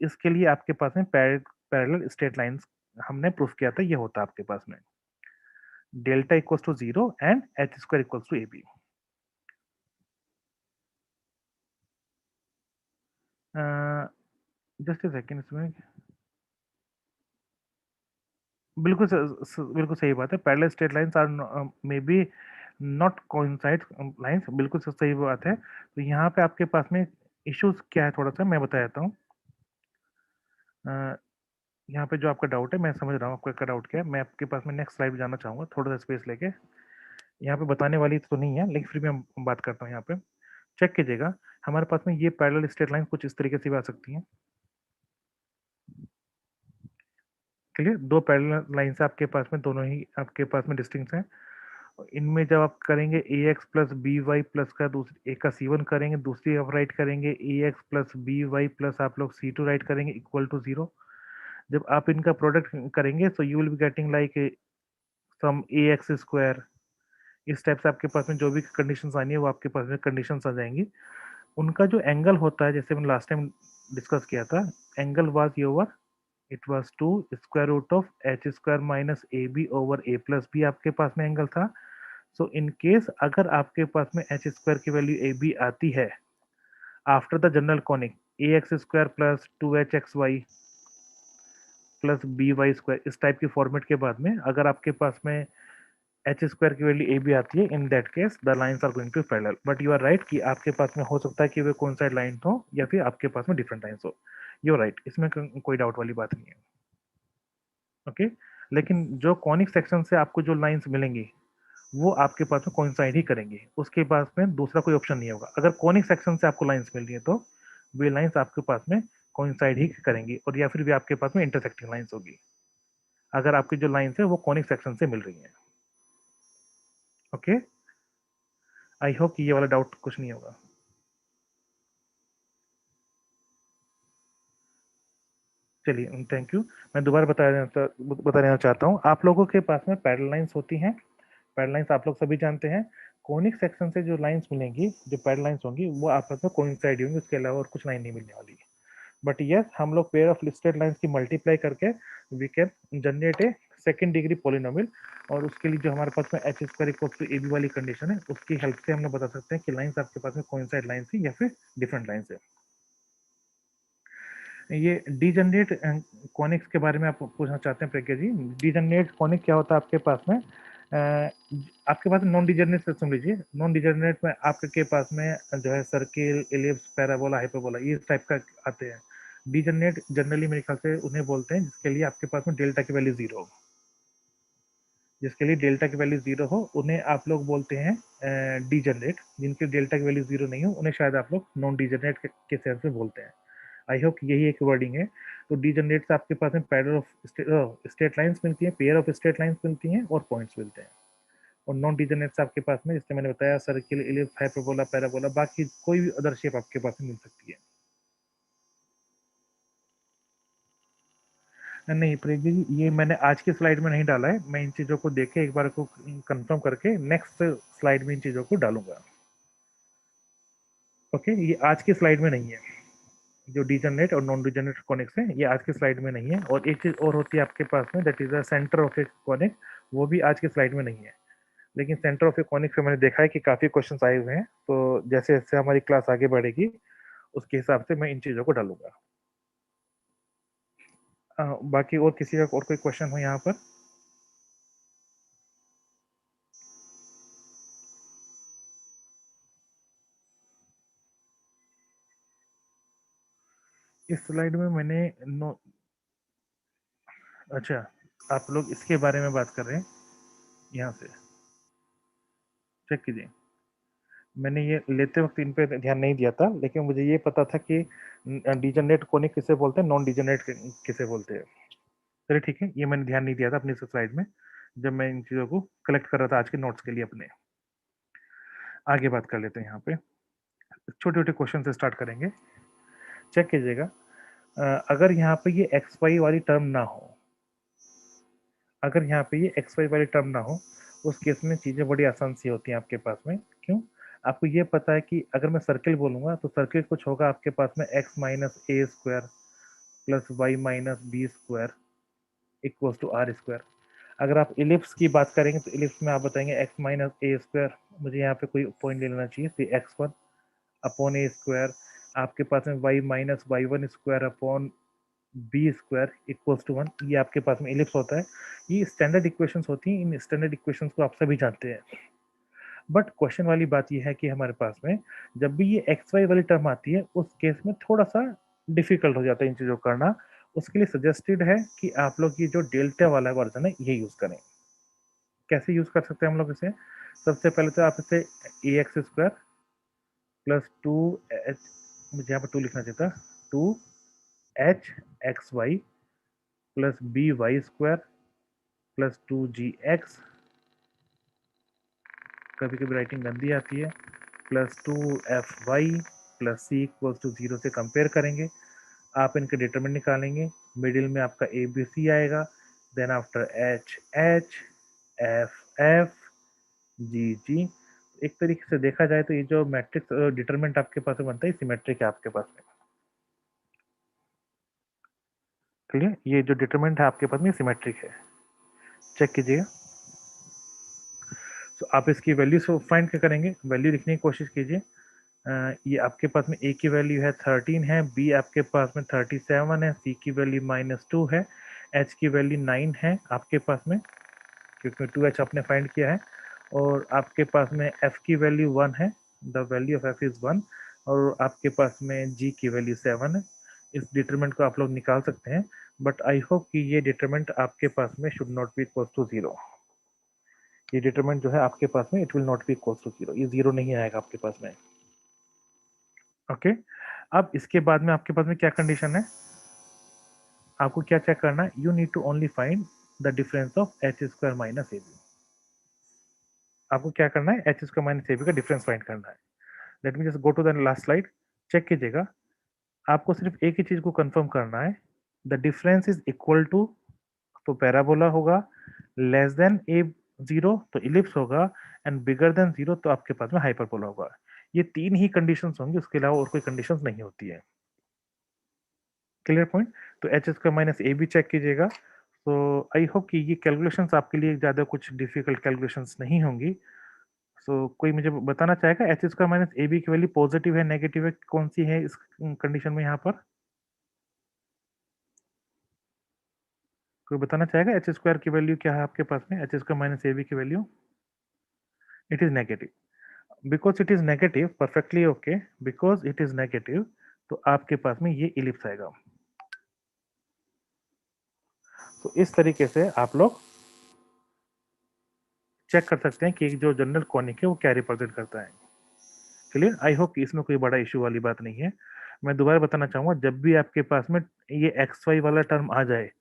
A: इसके लिए आपके पास में पैरेलल स्ट्रेट लाइंस हमने प्रूफ किया था, ये होता है आपके पास में delta equals to zero and H square equals to A B. Just a second, इसमें बिल्कुल बिल्कुल सही बात है। Parallel straight lines are may be not coincide lines, बिल्कुल सही बात है। तो यहाँ पे आपके पास में इश्यूज क्या है, थोड़ा सा मैं बता देता हूँ। यहाँ पे जो आपका डाउट है, मैं समझ रहा हूँ आपका डाउट क्या है। मैं आपके पास में नेक्स्ट स्लाइड जाना चाहूँगा, थोड़ा सा स्पेस लेके। यहाँ पे बताने वाली तो नहीं है, लेकिन फिर भी हम बात करता हूँ। यहाँ पे चेक कीजिएगा, हमारे पास में ये पैरेलल स्ट्रेट लाइन कुछ इस तरीके से भी आ सकती हैं। क्लियर, दो पैरेलल लाइन से आपके पास में, दोनों ही आपके पास में डिस्टिंक्ट हैं। इनमें जब आप करेंगे A X plus B Y plus का दूसरी एक का सी वन करेंगे, दूसरी आप राइट करेंगे A X plus B Y plus आप लोग सी टू राइट करेंगे इक्वल टू जीरो। जब आप इनका प्रोडक्ट करेंगे तो you will be getting like some A X square. इस टाइप से आपके पास में जो भी कंडीशंस आनी है वो आपके पास में कंडीशंस आ जाएंगी। उनका जो एंगल होता है, जैसे मैंने लास्ट टाइम डिस्कस किया था, angle was your, it was two square root of H square minus A B over A plus B आपके पास में एंगल था। सो इन केस अगर आपके पास में एच स्क्वायर की वैल्यू ए बी आती है after the general conic A X square plus two H X Y plus B Y square, इस टाइप की फॉर्मेट के बाद में अगर आपके पास में एच स्क्वायर की वैल्यू ए बी आती है, in that case the lines are going to parallel. But you are right कि आपके पास में हो सकता है कि वे कौन सा लाइन हो या फिर आपके पास में डिफरेंट लाइंस हो। यू आर राइट, इसमें कोई डाउट वाली बात नहीं है। ओके, लेकिन जो कॉनिक सेक्शन से आपको जो लाइंस मिलेंगी वो आपके पास में कोइंसाइड ही करेंगे, उसके पास में दूसरा कोई ऑप्शन नहीं होगा। अगर कॉनिक सेक्शन से आपको लाइंस मिल रही है तो वे लाइंस आपके पास में कोइंसाइड ही करेंगी, और या फिर भी आपके पास में इंटरसेक्टिंग लाइंस होगी अगर आपकी जो लाइंस है वो कॉनिक सेक्शन से मिल रही है। ओके, आई होप कि ये वाला डाउट कुछ नहीं होगा। चलिए, थैंक यू। मैं दोबारा बता देना चाहता हूँ, आप लोगों के पास में पैरेलल लाइंस होती हैं। पैरेलल लाइंस आप लोग सभी जानते हैं। कोनिक सेक्शन से जो लाइंस मिलेंगी, जो पैरेलल लाइंस होंगी, वो आपस में कोइंसाइड होंगी, उसके अलावा और कुछ लाइन नहीं मिलने वाली है। बट यस, हम लोग पेयर ऑफ लिस्टेड लाइंस की मल्टीप्लाई करके we can generate a second degree polynomial, और उसके लिए जो हमारे पास में H square equal to A B वाली कंडीशन है, उसकी हेल्प से हम लोग बता सकते हैं कि लाइंस आपके पास में कोइंसाइड लाइंस है या फिर डिफरेंट लाइंस है। ये डीजनरेट कॉनिक्स के बारे में आप पूछना चाहते हैं प्रज्ञा जी। डीजनरेट कॉनिक क्या होता है आपके पास में? आपके पास नॉन डिजनरेट से सुन लीजिए। नॉन डिजनरेट में आपके पास में जो है सर्किल, इलिप्स, पैराबोला, हाइपरबोला, ये टाइप का आते हैं। डीजनरेट जनरली मेरे ख्याल से उन्हें बोलते हैं जिसके लिए आपके पास में डेल्टा की वैल्यू जीरो हो। जिसके लिए डेल्टा की वैल्यू जीरो हो उन्हें आप लोग बोलते हैं डीजनरेट। जिनकी डेल्टा की वैल्यू जीरो नहीं हो उन्हें शायद आप लोग नॉन डीजनरेट के सेंस में बोलते हैं। आई होप यही एक वर्डिंग है। तो डीजनरेट से आपके पास में पैर ऑफ स्ट्रेट लाइंस मिलती हैं, पेयर ऑफ स्ट्रेट लाइंस मिलती हैं और पॉइंट्स मिलते हैं। और नॉन डीजनरेट से आपके पास में, जैसे मैंने बताया, सर्किल, इलिप्स, हाइपरबोला, पैराबोला, बाकी कोई भी अदर शेप आपके पास में मिल सकती है। नहीं प्रीति जी, ये मैंने आज की स्लाइड में नहीं डाला है। मैं इन चीज़ों को देखे एक बार को कंफर्म करके नेक्स्ट स्लाइड में इन चीज़ों को डालूंगा। ओके, ये आज की स्लाइड में नहीं है। जो डीजनरेट और नॉन डीजनरेट कॉनिक्स है, ये आज की स्लाइड में नहीं है। और एक चीज़ और होती है आपके पास में, that is the centre of A conic, वो भी आज की स्लाइड में नहीं है। लेकिन सेंटर ऑफ ए कॉनिक से मैंने देखा है कि काफ़ी क्वेश्चंस आए हुए हैं, तो जैसे जैसे हमारी क्लास आगे बढ़ेगी उसके हिसाब से मैं इन चीज़ों को डालूंगा। बाकी और किसी का और कोई क्वेश्चन हो यहाँ पर? इस स्लाइड में मैंने नो, अच्छा, आप लोग इसके बारे में बात कर रहे हैं यहाँ से? चेक कीजिए, मैंने ये लेते वक्त इन पे ध्यान नहीं दिया था, लेकिन मुझे ये पता था कि डिजनरेट कोनिक किसे बोलते हैं, नॉन डिजनरेट किसे बोलते हैं। चलिए ठीक है, ये मैंने ध्यान नहीं दिया था अपनी स्लाइड में जब मैं इन चीज़ों को कलेक्ट कर रहा था आज के नोट्स के लिए अपने। आगे बात कर लेते हैं। यहाँ पे छोटे छोटे क्वेश्चन से स्टार्ट करेंगे। चेक कीजिएगा, अगर यहाँ पे ये एक्स वाई वाली टर्म ना हो, अगर यहाँ पे ये एक्स वाई वाली टर्म ना हो, उस केस में चीज़ें बड़ी आसान सी होती हैं आपके पास में। क्यों? आपको ये पता है कि अगर मैं सर्किल बोलूंगा तो सर्किल कुछ होगा आपके पास में X minus A square plus Y minus B square equals to R square. अगर आप इलिप्स की बात करेंगे तो इलिप्स में आप बताएंगे एक्स माइनस ए स्क्वायर, मुझे यहाँ पे कोई पॉइंट ले लेना चाहिए, फिर X one upon A square, आपके पास में Y minus Y one square upon B square equals to one. ये आपके पास में इलिप्स होता है। ये स्टैंडर्ड इक्वेशंस होती हैं, इन स्टैंडर्ड इक्वेशंस को आप सभी जानते हैं। बट क्वेश्चन वाली बात ये है कि हमारे पास में जब भी ये एक्स वाई वाली टर्म आती है उस केस में थोड़ा सा डिफिकल्ट हो जाता है इन चीज़ों को करना। उसके लिए सजेस्टेड है कि आप लोग ये जो डेल्टा वाला वर्जन है ये यूज़ करें। कैसे यूज़ कर सकते हैं हम लोग इसे? सबसे पहले तो आप इसे A X square plus two H, मुझे यहाँ पर टू लिखना चाहिए था, two H X Y plus B Y square plus two G X, कभी कभी राइटिंग गंदी आती है, plus two F Y plus C equals to zero से कंपेयर करेंगे। आप इनके डिटरमिनेंट निकालेंगे, मिडिल में आपका ए बी सी आएगा, then after H H, F F, G G. एक तरीके से देखा जाए तो ये जो मैट्रिक्स डिटरमिनेंट आपके पास में बनता है सिमेट्रिक है आपके पास में। क्लियर? ये जो डिटरमिनेंट है आपके पास में सिमेट्रिक है, चेक कीजिएगा। तो आप इसकी वैल्यू फाइंड क्या करेंगे, वैल्यू लिखने की कोशिश कीजिए। ये आपके पास में ए की वैल्यू है 13 है, बी आपके पास में 37 है, सी की वैल्यू -2 है, एच की वैल्यू 9 है आपके पास में, क्योंकि 2h आपने फाइंड किया है, और आपके पास में एफ की वैल्यू 1 है, the value of F is 1, और आपके पास में जी की वैल्यू 7 है। इस डिटरमिनेंट को आप लोग निकाल सकते हैं, बट आई होप कि ये डिटरमिनेंट आपके पास में should not be equal to zero. ये डिटरमिनेंट जो है आपके पास में it will not be equal to zero, ये जीरो नहीं आएगा आपके पास में। ओके, अब इसके बाद में आपके पास में क्या कंडीशन है, आपको क्या चेक करना है, you need to only find the difference of H square minus A B. आपको क्या करना है, एच स्क्वायर माइनस ए बी का डिफरेंस फाइंड करना है। Let me just go to the last slide, check कीजिएगा। आपको सिर्फ एक ही चीज को कंफर्म करना है, the difference is equal to, तो पैराबोला होगा, लेस देन ए जीरो तो इलिप्स होगा, एंड बिगर देन जीरो तो आपके पास में हाइपरबोला होगा। ये तीन ही कंडीशंस होंगी, उसके अलावा और कोई कंडीशंस नहीं होती है। Clear point? तो एच स्क्वायर माइनस ए भी चेक कीजिएगा। तो आई होप कि ये कैलकुलेशंस आपके लिए ज़्यादा कुछ डिफिकल्ट कैलकुलेशंस नहीं होंगी। सो कोई मुझे बताना चाहेगा h square minus A B की वैल्यू पॉजिटिव है नेगेटिव है, कौन सी है इस कंडीशन में यहाँ पर? कोई बताना चाहेगा एच स्क्वायर की वैल्यू क्या है आपके पास में, H square minus A B की value? It is negative, because it is negative, perfectly okay, because it is negative तो आपके पास में ये इलिप्स आएगा। तो इस तरीके से आप लोग चेक कर सकते हैं कि जो जनरल कॉनिक है वो क्या रिप्रेजेंट करता है। क्लियर? आई होप कि इसमें कोई बड़ा इशू वाली बात नहीं है। मैं दोबारा बताना चाहूंगा, जब भी आपके पास में ये एक्स वाई वाला टर्म आ जाए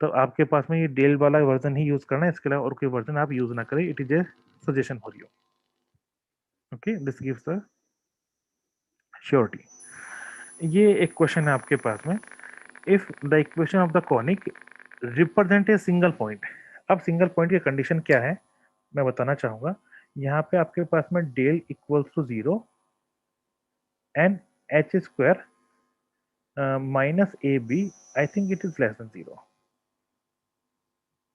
A: तो आपके पास में ये डेल वाला वर्जन ही यूज करना है, इसके अलावा और कोई वर्जन आप यूज ना करें। It is A suggestion for you. Okay, this gives the surety. ये एक क्वेश्चन है आपके पास में, if the equation of the conic represent a single point. अब सिंगल पॉइंट की कंडीशन क्या है मैं बताना चाहूंगा। यहाँ पे आपके पास में del equals to zero and H square minus A b, I think it is less than zero.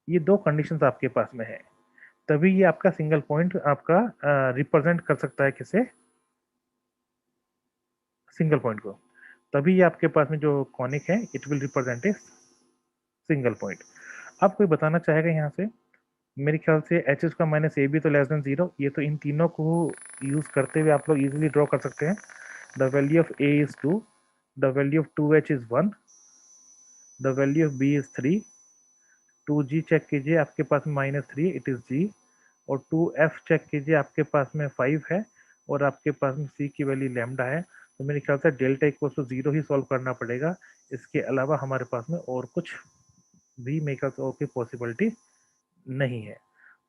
A: ये दो कंडीशंस आपके पास में है, तभी ये आपका सिंगल पॉइंट आपका रिप्रेजेंट कर सकता है किसे, सिंगल पॉइंट को। तभी ये आपके पास में जो कॉनिक है it will represent a single point. अब कोई बताना चाहेगा यहाँ से, मेरे ख्याल से एच का माइनस ए बी तो लेस देन जीरो, ये तो इन तीनों को यूज करते हुए आप लोग इजीली ड्रॉ कर सकते हैं। The value of a is 2, the value of 2h is 1, the value of b is 3, 2g check कीजिए आपके पास में -3 इट इज g, और 2f चेक कीजिए आपके पास में 5 है, और आपके पास में c की वैल्यू लैम्डा है। तो मेरे ख्याल से डेल्टा इक्वल टू जीरो ही सॉल्व करना पड़ेगा, इसके अलावा हमारे पास में और कुछ भी मेरे ख्याल से और कोई पॉसिबिलिटी नहीं है।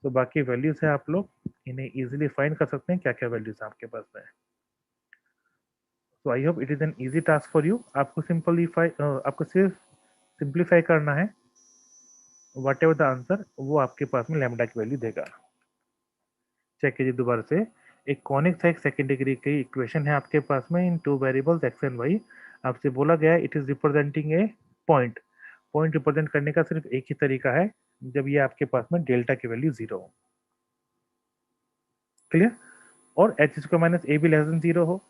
A: तो बाकी वैल्यूज है, आप लोग इन्हें इजीली फाइंड कर सकते हैं क्या क्या वैल्यूज है आपके पास में। So I hope it is an easy task for you. आपको आपको सिर्फ सिंप्लीफाई करना है, वट एवर द आंसर वो आपके पास में लैम्डा की वैल्यू देगा। चेक कीजिए दोबारा से, एक कॉनिक था, एक सेकंड डिग्री की इक्वेशन है आपके पास में in two variables X and Y. आपसे बोला गया है it is representing a point. Point represent करने का सिर्फ एक ही तरीका है, जब ये आपके पास में डेल्टा की वैल्यू जीरो हो। क्लियर? और एच स्क्वायर माइनस ए भी लेस देन जीरो हो।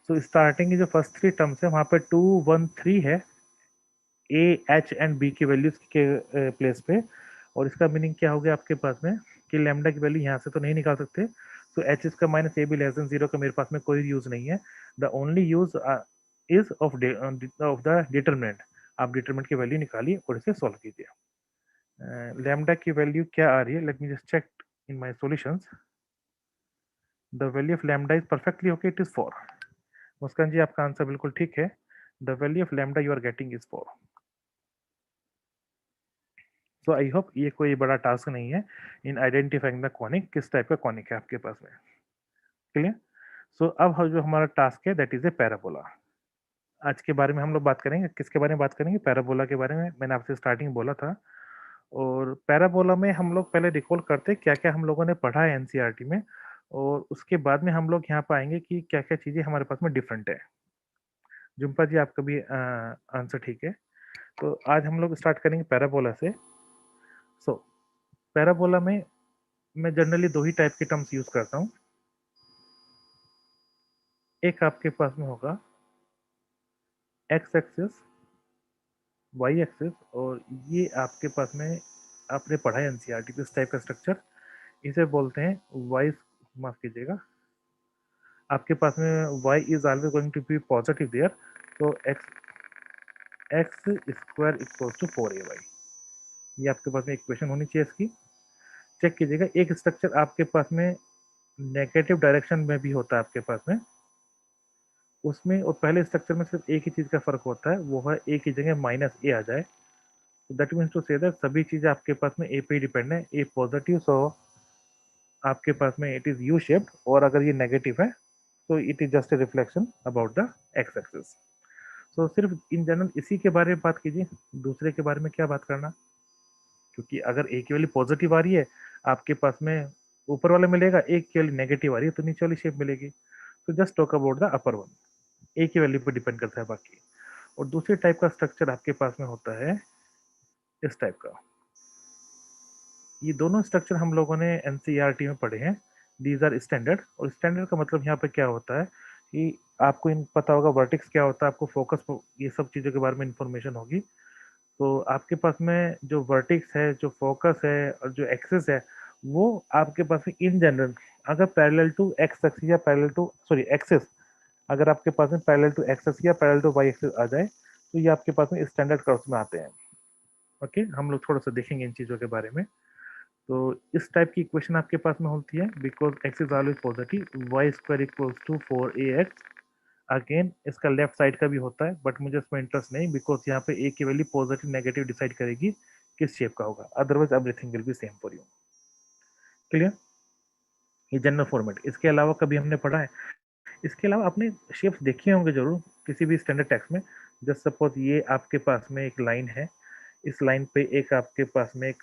A: सो स्टार्टिंग की जो फर्स्ट थ्री टर्म्स है वहां पे 2 1 3 है, ए एच एंड बी की वैल्यूज के प्लेस पे, और इसका मीनिंग क्या हो गया आपके पास में, कि लैम्डा की वैल्यू यहाँ से तो नहीं निकाल सकते, तो एच इसका minus A B less than zero का मेरे पास में कोई यूज नहीं है। The only use is of the determinant. आप डिटरमिनेंट की वैल्यू निकालिए और इसे सॉल्व कीजिए। लैम्डा की वैल्यू क्या आ रही है, let me just check in my solutions. The value of lambda is perfectly okay, it is 4। Muskan ji आपका आंसर बिल्कुल ठीक है। The value of lambda you are getting is 4। So I hope ये कोई बड़ा टास्क नहीं है इन आइडेंटिफाइंग द कॉनिक, किस टाइप का कॉनिक है आपके पास में। क्लियर। सो अब जो हमारा टास्क है दैट इज ए पैराबोला। आज के बारे में हम लोग बात करेंगे, किसके बारे में बात करेंगे, पैराबोला के बारे में। मैंने आपसे स्टार्टिंग बोला था। और पैराबोला में हम लोग पहले रिकॉल करते हैं क्या क्या हम लोगों ने पढ़ा है एनसीईआरटी में, और उसके बाद में हम लोग यहाँ पाएंगे कि क्या क्या चीज़ें हमारे पास में डिफरेंट है। जुम्पा जी आपका भी आंसर ठीक है। तो आज हम लोग स्टार्ट करेंगे पैराबोला से। सो पैराबोला में मैं जनरली दो ही टाइप के टर्म्स यूज करता हूँ। एक आपके पास में होगा एक्स एक्सिस, वाई एक्सिस, और ये आपके पास में आपने पढ़ा है एनसीईआरटी में इस टाइप का स्ट्रक्चर। इसे बोलते हैं वाई, माफ कीजिएगा, आपके पास में y is always going to be positive there. तो X square equals to 4ay। ये आपके पास में इक्वेशन होनी चाहिए इसकी। चेक कीजिएगा, एक स्ट्रक्चर आपके पास में नेगेटिव डायरेक्शन में भी होता है आपके पास में, उसमें और पहले स्ट्रक्चर में सिर्फ एक ही चीज़ का फर्क होता है, वो है ए की जगह माइनस ए आ जाए। तो that means to say that सभी चीज़ें आपके पास में ए पे ही डिपेंड है। ए पॉजिटिव, सो आपके पास में इट इज़ यू शेप्ड, और अगर ये नेगेटिव है तो it is just a reflection about the x axis. So सिर्फ इन जनरल इसी के बारे में बात कीजिए, दूसरे के बारे में क्या बात करना। क्योंकि अगर ए की वैल्यू पॉजिटिव आ रही है आपके पास में, ऊपर वाले मिलेगा, एक की वैल्यू नेगेटिव आ रही है तो नीचे वाली शेप मिलेगी। तो just talk about the upper one, A की वैल्यू पर डिपेंड करता है बाकी। और दूसरे टाइप का स्ट्रक्चर आपके पास में होता है इस टाइप का। ये दोनों स्ट्रक्चर हम लोगों ने एनसीईआरटी में पढ़े हैं। दीज आर स्टैंडर्ड, और स्टैंडर्ड का मतलब यहाँ पे क्या होता है कि आपको इन पता होगा वर्टिक्स क्या होता है, आपको फोकस, ये सब चीज़ों के बारे में इंफॉर्मेशन होगी। तो आपके पास में जो वर्टिक्स है, जो फोकस है, और जो एक्सिस है, वो आपके पास में इन जनरल अगर पैरेलल टू एक्स एक्सिस या पैरेलल टू सॉरी एक्सिस, अगर आपके पास में पैरेलल टू एक्स एक्सिस या पैरेलल टू वाई एक्सिस आ जाए तो ये आपके पास में स्टैंडर्ड कर्व्स में आते हैं। ओके, हम लोग थोड़ा सा देखेंगे इन चीज़ों के बारे में। तो इस टाइप की इक्वेशन आपके पास में होती है, because x is always positive, y square equals to 4ax। Again इसका लेफ्ट साइड का भी होता है, बट मुझे इसमें इंटरेस्ट नहीं, बिकॉज यहाँ पे ए की वैल्यू पॉजिटिव नेगेटिव डिसाइड करेगी किस शेप का होगा, otherwise everything will be same for you. Clear. ये जनरल फॉर्मेट, इसके अलावा कभी हमने पढ़ा है, इसके अलावा अपने शेप्स देखे होंगे जरूर किसी भी स्टैंडर्ड टेक्स्ट में। जस्ट सपोज ये आपके पास में एक लाइन है, इस लाइन पे एक आपके पास में एक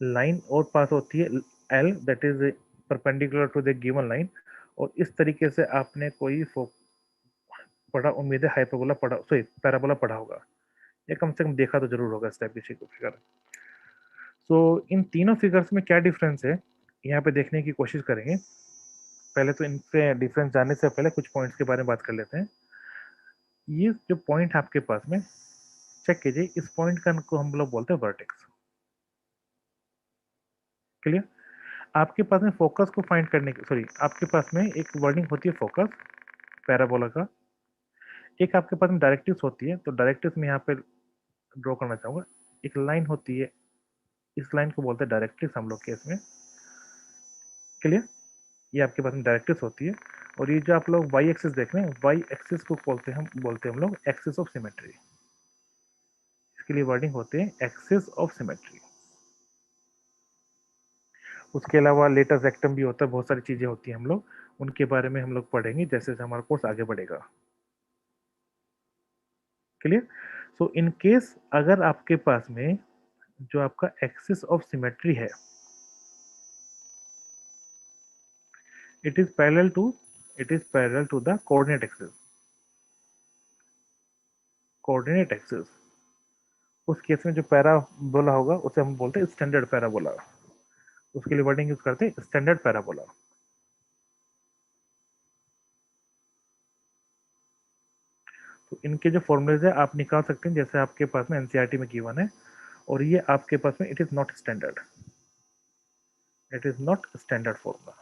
A: लाइन और पास होती है L, that is perpendicular to the given line. और इस तरीके से आपने कोई पढ़ा, उम्मीद है हाइपरबोला पढ़ा, सॉरी पैराबोला पढ़ा होगा, या कम से कम देखा तो जरूर होगा इस टाइप की फिगर। सो इन तीनों फिगर्स में क्या डिफरेंस है यहाँ पे देखने की कोशिश करेंगे। पहले तो इनसे डिफरेंस जानने से पहले कुछ पॉइंट्स के बारे में बात कर लेते हैं। ये जो पॉइंट आपके पास में, चेक कीजिए, इस पॉइंट का को हम लोग बोलते हैं वर्टेक्स। क्लियर। आपके पास में फोकस को फाइंड करने की, सॉरी, आपके पास में एक वर्डिंग होती है फोकस पैराबोला का, एक आपके पास में डायरेक्ट्रिक्स होती है। तो डायरेक्ट्रिक्स में यहाँ पे ड्रॉ करना चाहूंगा, एक लाइन होती है, इस लाइन को बोलते हैं डायरेक्ट्रिक्स हम लोग के इसमें। क्लियर। ये आपके पास में डायरेक्ट्रिक्स होती है। और ये जो आप लोग वाई एक्सिस देख रहे हैं, वाई एक्सिस को बोलते हैं हम लोग एक्सिस ऑफ सिमेट्री। इसके लिए वर्डिंग होते हैं एक्सिस ऑफ सिमेट्री। उसके अलावा लेटर रेक्टम भी होता है, बहुत सारी चीजें होती हैं, हम लोग उनके बारे में हम लोग पढ़ेंगे जैसे जैसे हमारा कोर्स आगे बढ़ेगा। क्लियर। सो इन केस अगर आपके पास में जो आपका एक्सिस ऑफ सिमेट्री है, it is parallel to the coordinate axis. Coordinate axis, उस केस में जो पैराबोला होगा उसे हम बोलते हैं स्टैंडर्ड पैराबोला। उसके लिए वर्डिंग यूज करते हैं स्टैंडर्ड पैराबोला। तो इनके जो फॉर्मूलेज है आप निकाल सकते हैं, जैसे आपके पास में एनसीईआरटी में गिवन है। और ये आपके पास में it is not standard. It is not standard formula.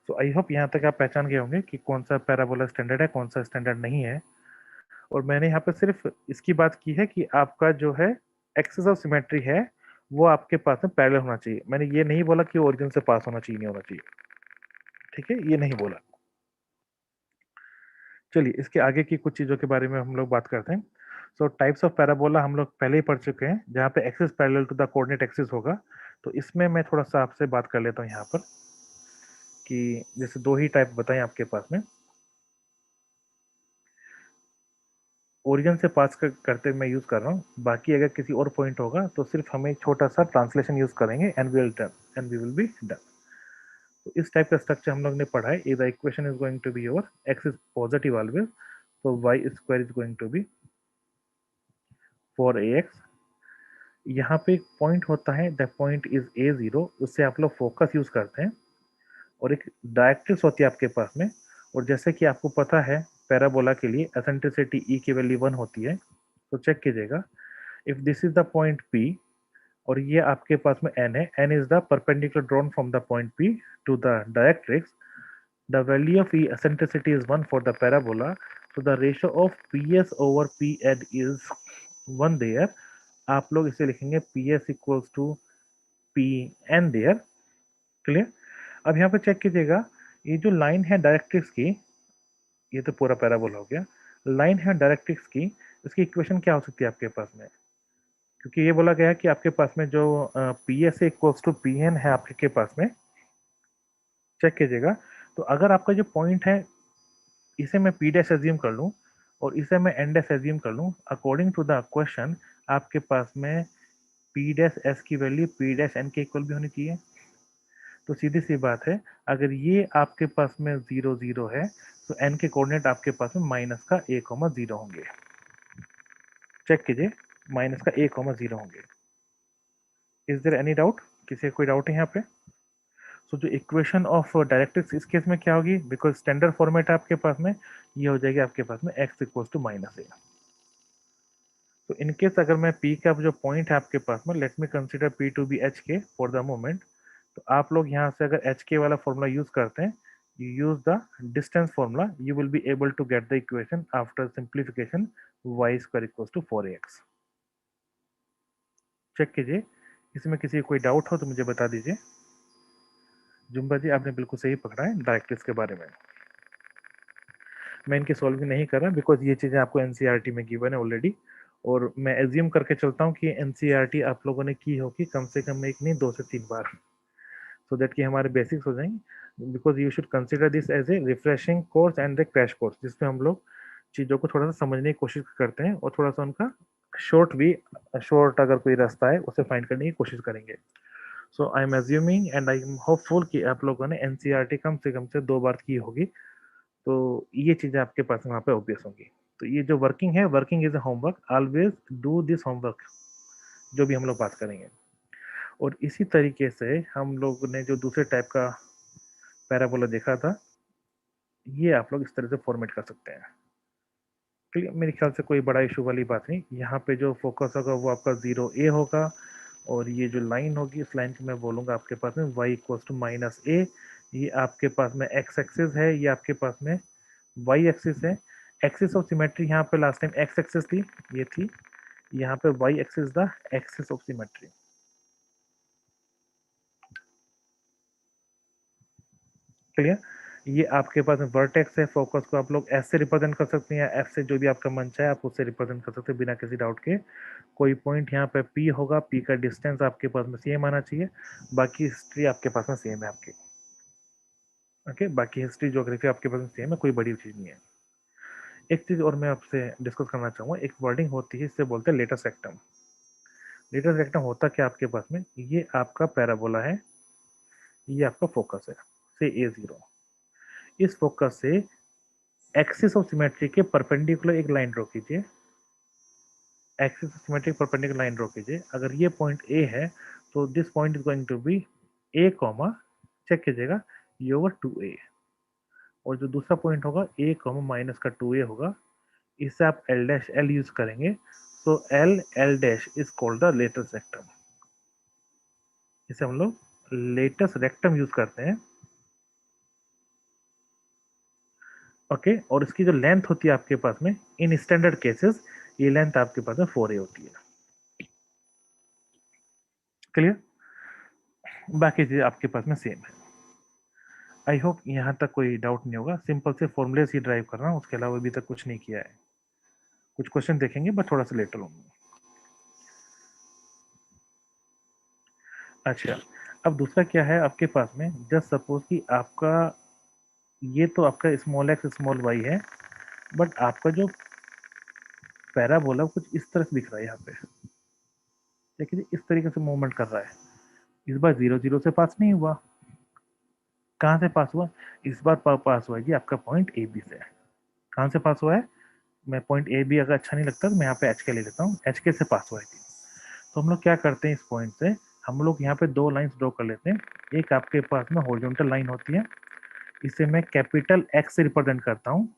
A: तो आई होप यहाँ तक आप पहचान गए होंगे कि कौन सा पैराबोला स्टैंडर्ड है, कौन सा स्टैंडर्ड नहीं है। और मैंने यहाँ पे सिर्फ इसकी बात की है कि आपका जो है एक्सिस ऑफ सिमेट्री है वो आपके पास में पैरेलल होना चाहिए। मैंने ये नहीं बोला कि ओरिजिन से पास होना चाहिए, नहीं होना चाहिए, ठीक है, ये नहीं बोला। चलिए इसके आगे की कुछ चीजों के बारे में हम लोग बात करते हैं। सो टाइप्स ऑफ पैराबोला हम लोग पहले ही पढ़ चुके हैं, जहाँ पे axis parallel to the coordinate axis होगा। तो इसमें मैं थोड़ा सा आपसे बात कर लेता हूँ यहाँ पर कि जैसे दो ही टाइप बताएं आपके पास में। ओरिजिन से पास करते मैं यूज कर रहा हूँ, बाकी अगर किसी और पॉइंट होगा तो सिर्फ हमें एक छोटा सा ट्रांसलेशन यूज करेंगे and we will be done. तो इस टाइप का स्ट्रक्चर हम लोग ने पढ़ा है। The equation is going to be your X is positive always, तो Y square is going to be 4ax। यहाँ पे एक पॉइंट होता है, द पॉइंट इज a0, उससे आप लोग फोकस यूज करते हैं। और एक डायरेक्ट्रिक्स होती है आपके पास में। और जैसे कि आपको पता है पैराबोला के लिए एसेंट्रिसिटी ई की वैल्यू 1 होती है। तो चेक कीजिएगा, if this is the point P और ये आपके पास में n है, n is the perpendicular drawn from the point P to the directrix, the value of E eccentricity is 1 for the parabola, so the ratio of PS over PN is 1 there। आप लोग इसे लिखेंगे PS equals to PN there। Clear? अब यहाँ पे चेक कीजिएगा, ये जो लाइन है डायरेक्ट्रिक्स की, ये तो पूरा पैराबोला हो गया। लाइन है डायरेक्ट्रिक्स की, इसकी इक्वेशन क्या हो सकती है आपके पास में? क्योंकि ये बोला गया है कि आपके पास में जो P S equals to P N है आपके पास में। चेक कीजिएगा, तो अगर आपका जो पॉइंट है इसे मैं पी डैश एज्यूम कर लूँ और इसे मैं एन डैश एज्यूम कर लूँ, अकॉर्डिंग टू द क्वेश्चन आपके पास में पी डैश एस की वैल्यू पी डैश एन के इक्वल भी होनी चाहिए। तो सीधी सी बात है, अगर ये आपके पास में 0 0 है तो एन के कोऑर्डिनेट आपके पास में माइनस का a 0 होंगे। चेक कीजिए, माइनस का a 0 होंगे। Is there any doubt? किसी का कोई डाउट है यहाँ पे? सो जो इक्वेशन ऑफ डायरेक्ट्रिक्स इस केस में क्या होगी, बिकॉज स्टैंडर्ड फॉर्मेट है आपके पास में, ये हो जाएगी आपके पास में x इक्वल्स टू माइनस ए। तो इन केस अगर मैं p का जो पॉइंट है आपके पास में, let me consider p to be h k for the moment, तो आप लोग यहाँ से अगर एच के वाला फॉर्मूला यूज करते हैं, you use the distance formula, you will be able to get the equation after simplification y square equals to 4ax। Check कीजिए, इसमें किसी को कोई डाउट हो तो मुझे बता दीजिए। जुम्बा जी आपने बिल्कुल सही पकड़ा है डायरेक्ट्रिक्स के बारे में। मैं इनकी सॉल्व नहीं कर रहा बिकॉज ये चीज़ें आपको एनसीईआरटी में गिवन है ऑलरेडी। और मैं एज्यूम करके चलता हूँ कि एनसीईआरटी आप लोगों ने की होगी कम से कम एक नहीं 2 से 3 बार, सो दैट कि हमारे बेसिक्स हो जाएंगे। Because you should consider this as a refreshing course and a crash course, जिसमें हम लोग चीज़ों को थोड़ा सा समझने की कोशिश करते हैं और थोड़ा सा उनका शॉर्ट अगर कोई रास्ता है उसे फाइंड करने की कोशिश करेंगे। So I am assuming and I am hopeful कि आप लोगों ने एनसीईआरटी कम से 2 बार की होगी, तो ये चीज़ें आपके पास वहाँ पे ऑब्वियस होंगी। तो ये जो वर्किंग है, working is a homework, always do this homework, जो भी हम लोग बात करेंगे। और इसी तरीके से हम लोग ने जो दूसरे टाइप का पैराबोला देखा था, ये आप लोग इस तरह से फॉर्मेट कर सकते हैं। क्लियर? मेरे ख्याल से कोई बड़ा इशू वाली बात नहीं। यहाँ पे जो फोकस होगा वो आपका 0a होगा, और ये जो लाइन होगी इस लाइन की मैं बोलूँगा आपके पास में y इक्वल्स टू माइनस ए। ये आपके पास में x एक्सिस है, ये आपके पास में y एक्सिस है। एक्सिस ऑफ सिमेट्री यहाँ पे लास्ट टाइम x एक्सिस थी, ये थी। यहाँ पे y axis the axis of symmetry. Clear? ये आपके पास वर्टेक्स है, फोकस को आप लोग एस से रिप्रेजेंट कर सकते हैं या एफ से, जो भी आपका मन चाहे आप उससे रिप्रेजेंट कर सकते हैं बिना किसी डाउट के। कोई पॉइंट यहाँ पे पी होगा, पी का डिस्टेंस आपके पास में सेम आना चाहिए, बाकी हिस्ट्री आपके पास में सेम है आपकी। ओके, बाकी हिस्ट्री ज्योग्राफी आपके पास में सेम है, कोई बड़ी चीज नहीं है। एक चीज और मैं आपसे डिस्कस करना चाहूँगा, एक वर्डिंग होती है, इससे बोलते हैं लेटेस्ट रेक्टम। लेटेस्ट रेक्टम होता क्या आपके पास में, ये आपका पैराबोला है, ये आपका फोकस है, से A0। इस फोकस से एक्सिस ऑफ सिमेट्री के परपेंडिकुलर एक लाइन ड्रॉ कीजिए, axis of symmetry perpendicular line draw कीजिए। अगर ये पॉइंट ए है तो this point is going to be a comma, check कीजिएगा, ये होगा 2a। और जो दूसरा पॉइंट होगा ए कॉमा माइनस का 2a होगा, इससे आप एल डैश एल यूज करेंगे, so L dash is called the latus rectum. इसे हम लोग लेटेस्ट रेक्टम यूज करते हैं। ओके, और इसकी जो लेंथ होती है आपके पास में इन स्टैंडर्ड केसेस, ये लेंथ आपके पास में 4a होती है। क्लियर? बाकी चीज आपके पास में सेम है। आई होप यहाँ तक कोई डाउट नहीं होगा। सिंपल से फॉर्मूलेस ही ड्राइव कर रहा हूँ, उसके अलावा अभी तक कुछ नहीं किया है। कुछ क्वेश्चन देखेंगे बट थोड़ा सा लेटर होंगे। अच्छा, अब दूसरा क्या है आपके पास में, जस्ट सपोज कि आपका ये तो आपका स्मॉल एक्स स्मॉल वाई है, बट आपका जो पैराबोला कुछ इस तरह से दिख रहा है यहाँ पे। देखिए इस तरीके से मूवमेंट कर रहा है। इस बार 0 0 से पास नहीं हुआ। कहाँ से पास हुआ? इस बार पास हुआ है जी आपका पॉइंट ए बी से। कहाँ से पास हुआ है? मैं पॉइंट ए बी अगर अच्छा नहीं लगता तो मैं यहाँ पे एच के ले लेता हूँ, एच के से पास हुआ है जी। तो हम लोग क्या करते हैं, इस पॉइंट से हम लोग यहाँ पे दो लाइंस ड्रॉ कर लेते हैं। एक आपके पास में हॉरिजॉन्टल लाइन होती है, इसे मैं कैपिटल एक्स से रिप्रेजेंट करता हूँ,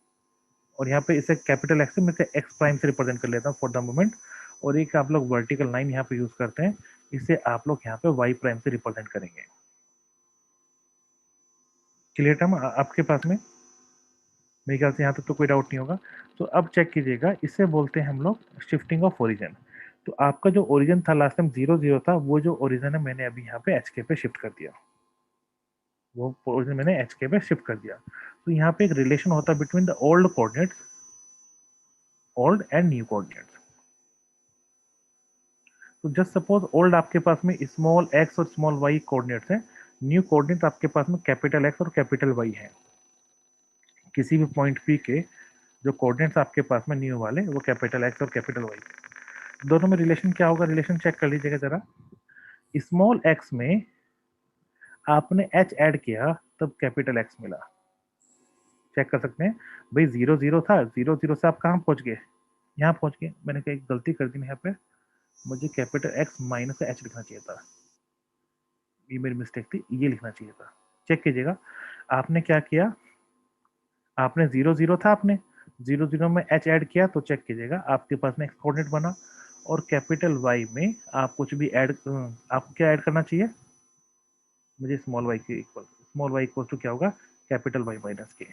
A: और यहाँ पे इसे कैपिटल एक्स से मैं एक्स प्राइम से रिप्रेजेंट कर लेता हूँ फॉर द मोमेंट। और एक आप लोग वर्टिकल लाइन यहाँ पे यूज करते हैं, इसे आप लोग यहाँ पे वाई प्राइम से रिप्रेजेंट करेंगे। क्लियर टर्म आपके पास में? मेरे ख्याल से यहाँ तक तो कोई डाउट नहीं होगा। तो अब चेक कीजिएगा, इसे बोलते हैं हम लोग शिफ्टिंग ऑफ ओरिजिन। तो आपका जो ओरिजिन था लास्ट टाइम 0 0 था, वो जो ओरिजिन है मैंने अभी यहाँ पे एच के पे शिफ्ट कर दिया। वो ओरिजिन मैंने एच के पे शिफ्ट कर दिया। तो यहाँ पे एक रिलेशन होता है between the old coordinates, old and new coordinates. तो जस्ट सपोज ओल्ड आपके पास में स्मॉल एक्स और स्मॉल वाई कोऑर्डिनेट्स हैं, न्यू कोऑर्डिनेट आपके पास में कैपिटल एक्स और कैपिटल वाई है। किसी भी पॉइंट पी के जो कोऑर्डिनेट्स आपके पास में न्यू वाले वो कैपिटल एक्स और कैपिटल वाई, दोनों में रिलेशन क्या होगा? रिलेशन चेक कर लीजिएगा जरा। स्मॉल एक्स में आपने एच ऐड किया तब कैपिटल एक्स मिला। चेक कर सकते हैं भाई, 0 0 था, 0 0 से आप कहाँ पहुंच गए? यहाँ पहुंच गए। मैंने क्या एक गलती कर दी यहाँ पे, मुझे कैपिटल एक्स माइनस एच लिखना चाहिए था, ये मेरी मिस्टेक थी, ये लिखना चाहिए था। चेक कीजिएगा आपने क्या किया, आपने 0 0 था, आपने 0 0 में एच ऐड किया, तो चेक कीजिएगा आपके पास में एक्स कोऑर्डिनेट बना। और कैपिटल वाई में आप कुछ भी ऐड, आपको क्या ऐड करना चाहिए? मुझे स्मॉल वाई के equal, small y equal to क्या होगा? Capital Y minus k.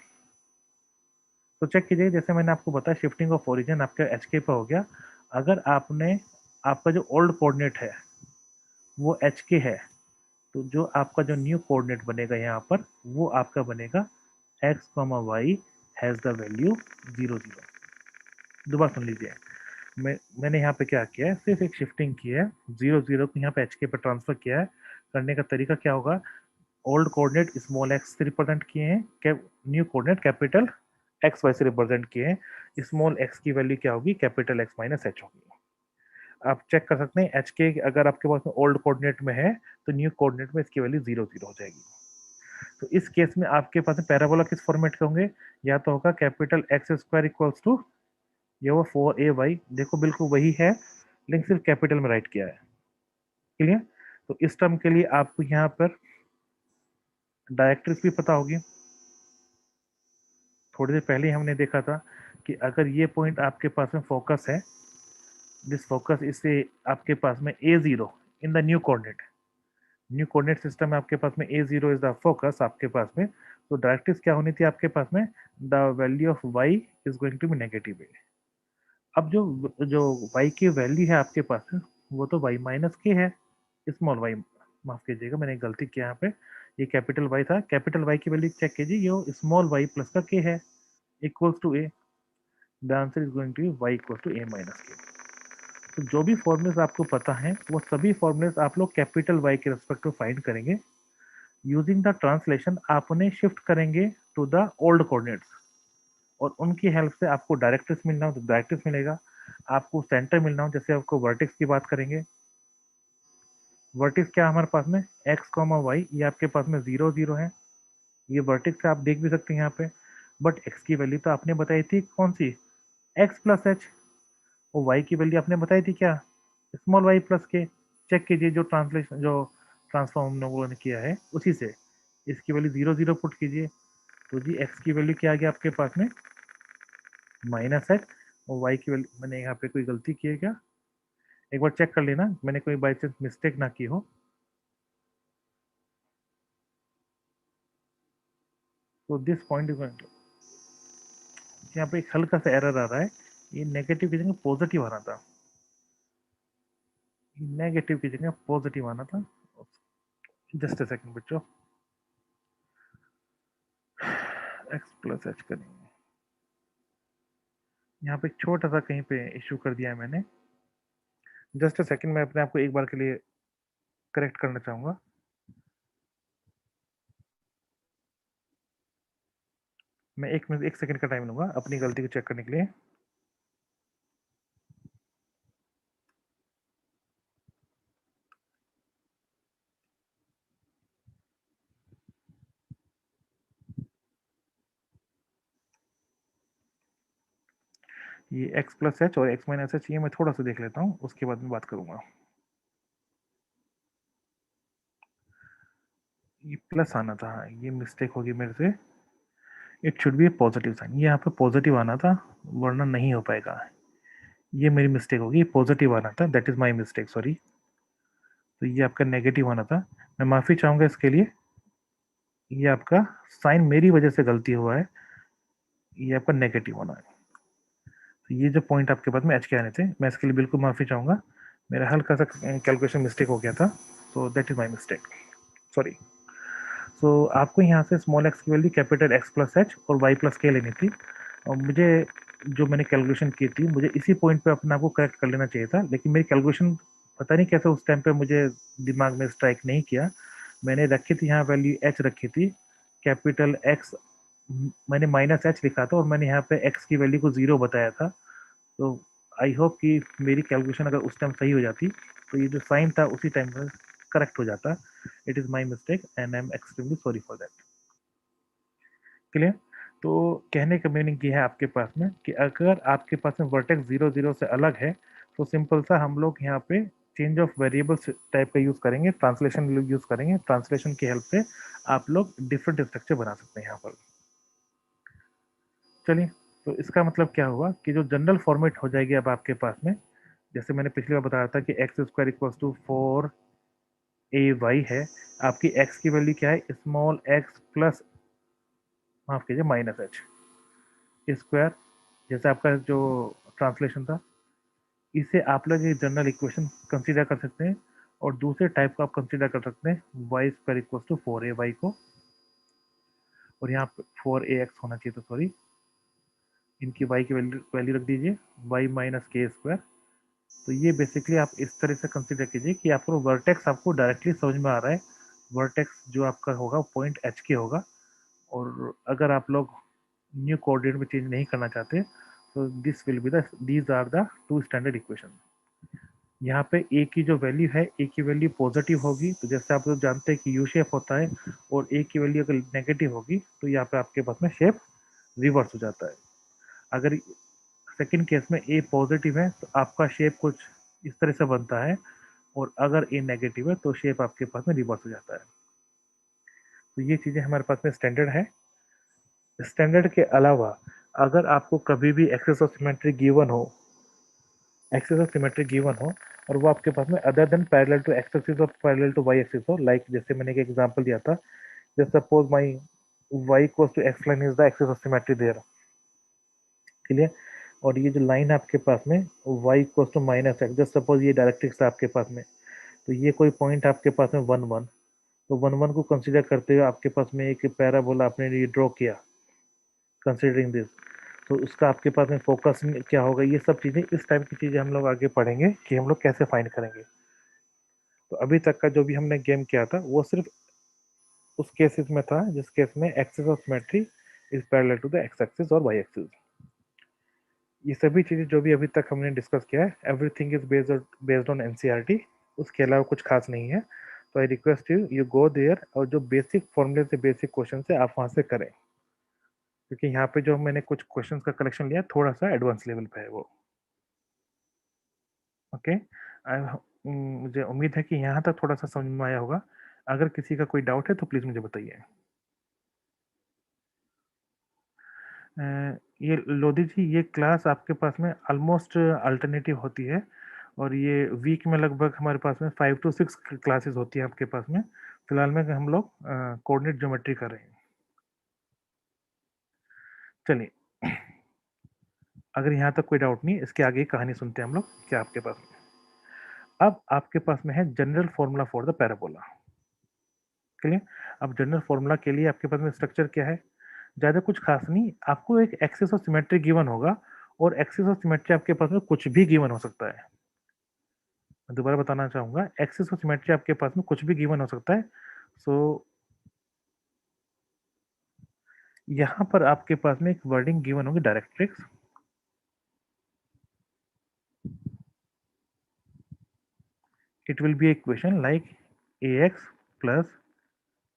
A: तो चेक कीजिए, जैसे मैंने आपको बताया शिफ्टिंग ऑफ ओरिजिन आपका एच के पे हो गया। अगर आपने, आपका जो ओल्ड कोऑर्डिनेट है वो एच के है, तो जो आपका जो न्यू कोऑर्डिनेट बनेगा यहाँ पर वो आपका बनेगा x comma y has the value 0 0। दोबारा सुन लीजिए, मैंने यहाँ पे क्या किया है, सिर्फ एक शिफ्टिंग की है, 0 0 को यहाँ पे एच के पे ट्रांसफर किया है। करने का तरीका क्या होगा, ओल्ड कोऑर्डिनेट स्मॉल एक्स से रिप्रेजेंट किए हैं, new coordinate capital x y से रिप्रेजेंट किए हैं। स्मॉल एक्स की वैल्यू क्या होगी? कैपिटल एक्स माइनस एच होगी। आप चेक कर सकते हैं एच के अगर आपके पास में ओल्ड कोऑर्डिनेट में है तो न्यू कोऑर्डिनेट में इसकी वैल्यू 0 0 हो जाएगी। तो इस केस में आपके पास में पैराबोला किस फॉर्मेट के होंगे? या तो होगा capital x square equals to ये वो 4ay, देखो बिल्कुल वही है लेकिन सिर्फ कैपिटल में राइट किया है। क्लियर? तो इस टर्म के लिए आपको यहाँ पर डायरेक्ट्रिक्स भी पता होगी। थोड़ी देर पहले हमने देखा था कि अगर ये पॉइंट आपके पास में फोकस है, दिस फोकस, इससे आपके पास में a0 in the new coordinate, new coordinate system में आपके पास में a0 इज द फोकस आपके पास में। तो डायरेक्ट्रिक्स क्या होनी थी आपके पास में? The value of y is going to be negative. अब जो जो y की वैल्यू है आपके पास में वो तो y माइनस के है, स्मॉल y, माफ कीजिएगा मैंने एक गलती किया यहाँ पे, ये कैपिटल Y था, कैपिटल Y की वैल्यू चेक कीजिए, ये स्मॉल y प्लस का k है, equals to a। The answer is going to be y equal to a minus k. तो जो भी फॉर्मूलेस आपको पता है वो सभी फॉर्मूलेस आप लोग कैपिटल Y के रेस्पेक्ट में फाइंड करेंगे। यूजिंग द ट्रांसलेशन आप उन्हें शिफ्ट करेंगे टू द ओल्ड कोऑर्डिनेट्स, और उनकी हेल्प से आपको डायरेक्ट्रिक्स मिलना हो तो डायरेक्ट्रिक्स मिलेगा, आपको सेंटर मिलना हो, जैसे आपको वर्टेक्स की बात करेंगे। वर्टेक्स क्या हमारे पास में एक्स कॉमा वाई, ये आपके पास में 0 0 है, ये वर्टेक्स आप देख भी सकते हैं यहाँ पे। बट एक्स की वैल्यू तो आपने बताई थी कौन सी? X plus H. और वाई की वैल्यू आपने बताई थी क्या? Small Y plus K. Check कीजिए जो ट्रांसलेशन, जो ट्रांसफॉर्म हम लोगों ने किया है उसी से इसकी वैल्यू 0 0 पुट कीजिए। तो जी एक्स की वैल्यू क्या आ गया आपके पास में? माइनस एक्स, और y की वैल्यू मैंने यहाँ पे कोई गलती की है क्या? एक बार चेक कर लेना मैंने कोई बाई चांस मिस्टेक ना की हो। तो दिस पॉइंट इज यहाँ पे एक हल्का सा एरर आ रहा है, ये नेगेटिव की जगह पॉजिटिव आना था, नेगेटिव की जगह पॉजिटिव आना था। जस्ट अ सेकंड बच्चों, एक्स प्लस एच करेंगे, यहाँ पे छोटा सा कहीं पे इशू कर दिया है मैंने। जस्ट अ सेकंड, मैं अपने आप को एक बार के लिए करेक्ट करना चाहूंगा। मैं 1 मिनट 1 सेकंड का टाइम लूंगा अपनी गलती को चेक करने के लिए। ये एक्स प्लस एच और एक्स माइनस एच, ये मैं थोड़ा सा देख लेता हूँ, उसके बाद में बात करूंगा। ये प्लस आना था, ये मिस्टेक होगी मेरे से। It should be positive sign, ये यहाँ पे पॉजिटिव आना था, वरना नहीं हो पाएगा। ये मेरी मिस्टेक होगी, पॉजिटिव आना था, that is my mistake, sorry. तो ये आपका नेगेटिव आना था, मैं माफ़ी चाहूँगा इसके लिए। ये आपका साइन मेरी वजह से गलती हुआ है, ये आपका नेगेटिव होना है। तो ये जो पॉइंट आपके बाद में एच के आने थे, मैं इसके लिए बिल्कुल माफ़ी चाहूँगा, मेरा हल्का सा कैलकुलेशन मिस्टेक हो गया था, so that is my mistake, sorry. So आपको यहाँ से स्मॉल एक्स की value capital X plus H और वाई प्लस के लेनी थी, और मुझे जो मैंने कैलकुलेशन की थी, मुझे इसी पॉइंट पे अपने आप को करेक्ट कर लेना चाहिए था, लेकिन मेरी कैलकुलेशन पता नहीं कैसे उस टाइम पे मुझे दिमाग में स्ट्राइक नहीं किया। मैंने रखी थी यहाँ वैल्यू एच रखी थी, कैपिटल एक्स मैंने माइनस एच लिखा था, और मैंने यहाँ पे एक्स की वैल्यू को 0 बताया था। तो आई होप कि मेरी कैलकुलेशन अगर उस टाइम सही हो जाती, तो ये जो साइन था उसी टाइम पर करेक्ट हो जाता। It is my mistake and I am extremely sorry for that. Clear? तो कहने का मीनिंग ये है आपके पास में कि अगर आपके पास में वर्टेक्स 0 0 से अलग है, तो सिंपल सा हम लोग यहाँ पे चेंज ऑफ वेरिएबल्स टाइप का यूज़ करेंगे, ट्रांसलेशन यूज़ करेंगे, ट्रांसलेशन की हेल्प से आप लोग डिफरेंट स्ट्रक्चर बना सकते हैं यहाँ पर। चलिए, तो इसका मतलब क्या हुआ कि जो जनरल फॉर्मेट हो जाएगी अब आपके पास में, जैसे मैंने पिछली बार बताया था कि x square equals to 4ay है, आपकी एक्स की वैल्यू क्या है, स्मॉल एक्स प्लस, माफ कीजिए, माइनस एच स्क्वायर, जैसे आपका जो ट्रांसलेशन था, इसे आप लोग एक जनरल इक्वेशन कंसीडर कर सकते हैं, और दूसरे टाइप को आप कंसीडर कर सकते हैं Y square equals to 4ay को, और यहाँ 4ax होना चाहिए, तो सॉरी, इनकी y की वैल्यू वैल्यू रख दीजिए y माइनस के स्क्वायर। तो ये बेसिकली आप इस तरह से कंसीडर कीजिए कि आपको वर्टेक्स आपको डायरेक्टली समझ में आ रहा है, वर्टेक्स जो आपका होगा पॉइंट एच के होगा, और अगर आप लोग न्यू कोऑर्डिनेट में चेंज नहीं करना चाहते, तो this will be the these are the two standard equation. यहाँ पे ए की जो वैल्यू है, ए की वैल्यू पॉजिटिव होगी, तो जैसे आप लोग जानते हैं कि यू शेप होता है, और ए की वैल्यू अगर नेगेटिव होगी, तो यहाँ पे आपके पास में शेप रिवर्स हो जाता है। अगर सेकंड केस में ए पॉजिटिव है, तो आपका शेप कुछ इस तरह से बनता है, और अगर ए नेगेटिव है, तो शेप आपके पास में रिवर्स हो जाता है। तो ये चीज़ें हमारे पास में स्टैंडर्ड है। स्टैंडर्ड के अलावा अगर आपको कभी भी एक्सेस ऑफ सिमेट्री गिवन हो, एक्सेस ऑफ सिमेट्री गिवन हो, और वो आपके पास में other than parallel to x axis और पैरेलल टू वाई एक्सिस हो, लाइक जैसे मैंने एक एग्जांपल दिया था, just suppose my y equals to x line is the axis of symmetry there, clear? और ये जो लाइन है आपके पास में y equals to minus x, just suppose ये डायरेक्ट्रिक्स है आपके पास में, तो ये कोई पॉइंट आपके पास में 1 1, तो 1 1 को कंसीडर करते हुए आपके पास में एक पैराबोला आपने ये ड्रॉ किया, कंसीडरिंग दिस, तो उसका आपके पास में फोकस क्या होगा, ये सब चीज़ें, इस टाइप की चीज़ें हम लोग आगे पढ़ेंगे कि हम लोग कैसे फाइंड करेंगे। तो अभी तक का जो भी हमने गेम किया था, वो सिर्फ उस केसेस में था जिस केस में axis of symmetry is parallel to the x axis और वाई एक्सिस। ये सभी चीज़ें जो भी अभी तक हमने डिस्कस किया है, everything is based on NCERT, उसके अलावा कुछ खास नहीं है। तो I request you you go there, और जो बेसिक फॉर्मूले से बेसिक क्वेश्चन है आप वहाँ से करें, क्योंकि यहाँ पे जो मैंने कुछ क्वेश्चंस का कलेक्शन लिया, थोड़ा सा एडवांस लेवल पे है वो। ओके, मुझे उम्मीद है कि यहाँ तक थोड़ा सा समझ में आया होगा। अगर किसी का कोई डाउट है तो प्लीज़ मुझे बताइए। ये लोधी जी, ये क्लास आपके पास में ऑलमोस्ट अल्टरनेटिव होती है और ये वीक में लगभग हमारे पास में 5 टू 6 क्लासेस होती है आपके पास में। फिलहाल में हम लोग कोऑर्डिनेट ज्योमेट्री कर रहे हैं। चलिए, अगर यहाँ तक कोई डाउट नहीं है, इसके आगे की कहानी सुनते हैं हम लोग क्या आपके पास में। अब आपके पास में है general formula for the parabola. Clear? अब जनरल फॉर्मूला के लिए आपके पास में स्ट्रक्चर क्या है? ज़्यादा कुछ खास नहीं, आपको एक एक्सिस ऑफ सिमेट्री गिवन होगा और एक्सिस ऑफ सिमेट्री आपके पास में कुछ भी गिवन हो सकता है। मैं दोबारा बताना चाहूँगा, एक्सिस ऑफ सिमेट्री आपके पास में कुछ भी गिवन हो सकता है। सो यहाँ पर आपके पास में एक वर्डिंग गिवन होगी, directrix. It will be a equation like ax plus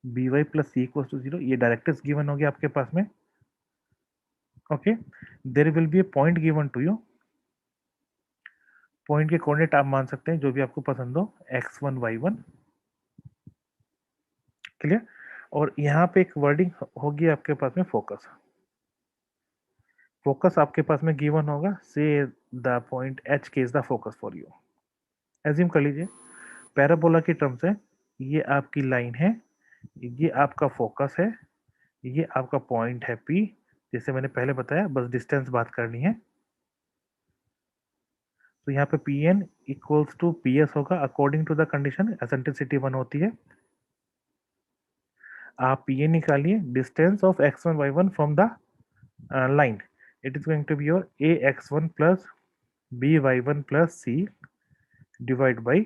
A: by plus c equals to 0। ये डायरेक्ट्रिक्स गिवन होगी आपके पास में। Okay, there will be a point given to you. Point के कोऑर्डिनेट आप मान सकते हैं जो भी आपको पसंद हो, x1 y1। क्लियर? और यहाँ पे एक वर्डिंग होगी आपके पास में, फोकस। फोकस आपके पास में गिवन होगा, से द पॉइंट h के is the focus for you. Assume कर लीजिए पैराबोला की टर्म से ये आपकी लाइन है, ये आपका फोकस है, ये आपका पॉइंट है P। जैसे मैंने पहले बताया, बस डिस्टेंस बात करनी है। तो यहाँ पे Pn इक्वल्स टू PS होगा according to the condition, eccentricity 1 होती है। आप Pn निकालिए, distance of x1 y1 from the line. It is going to be your ax1 plus by1 plus c divided by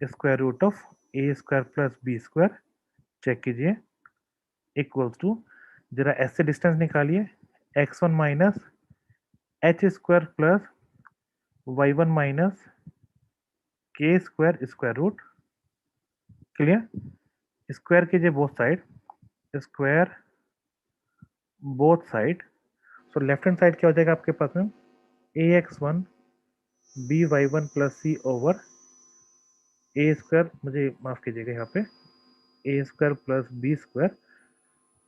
A: square root of a square plus b square। Check कीजिए, इक्वल्स टू, जरा s से डिस्टेंस निकालिए, x1 minus H square plus y1 minus K square square root. Clear? Square कीजिए both side, square both side. So left hand side क्या हो जाएगा आपके पास में, ax1 by1 plus c over A square, मुझे माफ कीजिएगा यहाँ पे, A square plus B square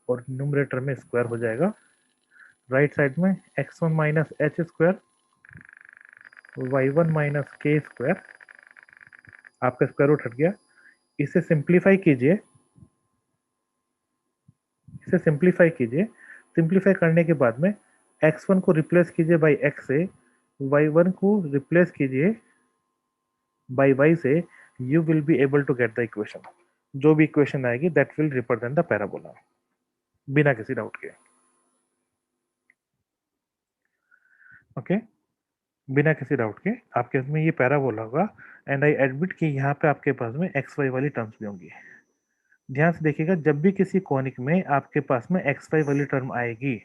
A: और न्यूमरेटर में स्क्वायर हो जाएगा। राइट साइड में x1 minus H square, y1 minus K square, आपका स्क्वायर रूट हट गया। इसे सिंप्लीफाई कीजिए, इसे सिंप्लीफाई कीजिए। सिंप्लीफाई करने के बाद में x1 को रिप्लेस कीजिए बाई x से, y1 को रिप्लेस कीजिए बाई y से, you will be able to get the equation. जो भी इक्वेशन आएगी that will represent the parabola, बिना किसी डाउट के। ओके, बिना किसी डाउट के आपके में ये पैराबोला होगा। एंड आई एडमिट कि यहाँ पे आपके पास में एक्स वाई वाली टर्म्स भी होंगी। ध्यान से देखिएगा, जब भी किसी कॉनिक में आपके पास में एक्स वाई वाली टर्म आएगी,